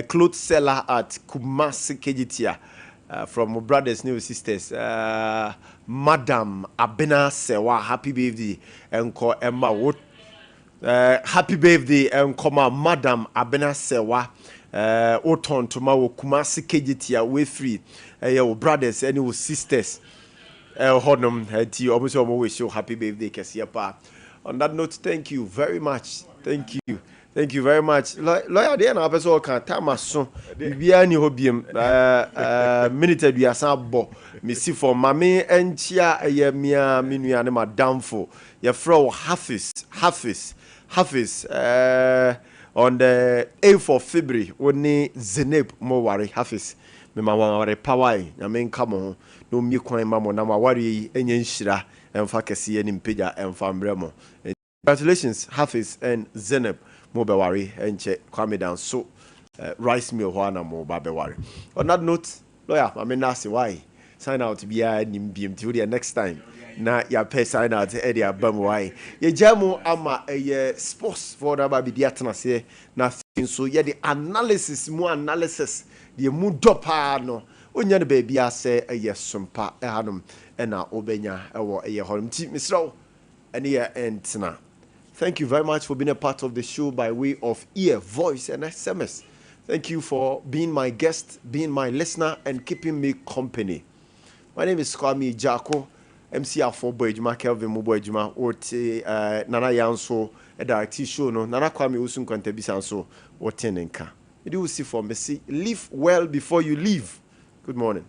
clothes seller at Kumasi Kejitia, from my brothers, new sisters. Madam Abena Sewa, happy birthday, and call Emma Wood. Happy birthday, and come Madam Abena Sewa. Oton tomorrow Kumasi Kejitia, we free. Your brothers and your sisters. Honum, to almost always show happy birthday, Kasiapa. On that note, thank you very much. Thank you very much. Lawyer, there na person can time so. Bibia ni hobium. Minute we asan bo. Me see for mame enchia ye mia minua ne madamfo. Ye fro Hafiz. On the 8th of February, oni Zeneb mo ware Hafiz. Me ma ware pawai. Na me nka mo no mi kwan ma mo na ma ware enye nhyira emfa kese ye ni mpega emfa mbremo. Congratulations, Hafiz and Zeneb Mobewari and Kwame down so rice meal Juana Mobewari. On that note, lawyer, I mean nasty why sign out to be a BMT next time. Na ya pay sign out to Ade Akye Abia. Ye jamu ama a sports for the baby diatna say na so ye the analysis the mu dopa no onya the baby say a Sompa hanum ena obenya ewo a honum ti misro ene ye entna. Thank you very much for being a part of the show by way of ear, voice, and SMS. Thank you for being my guest, being my listener, and keeping me company. My name is Kwame Jako, MCR for Boyjuma, Kelvin Muboyjuma, or Nana Yanso, a direct show, no, Nana Kwame Nkwantabisa, so, or Tenenka. You do see for me, live well before you leave. Good morning.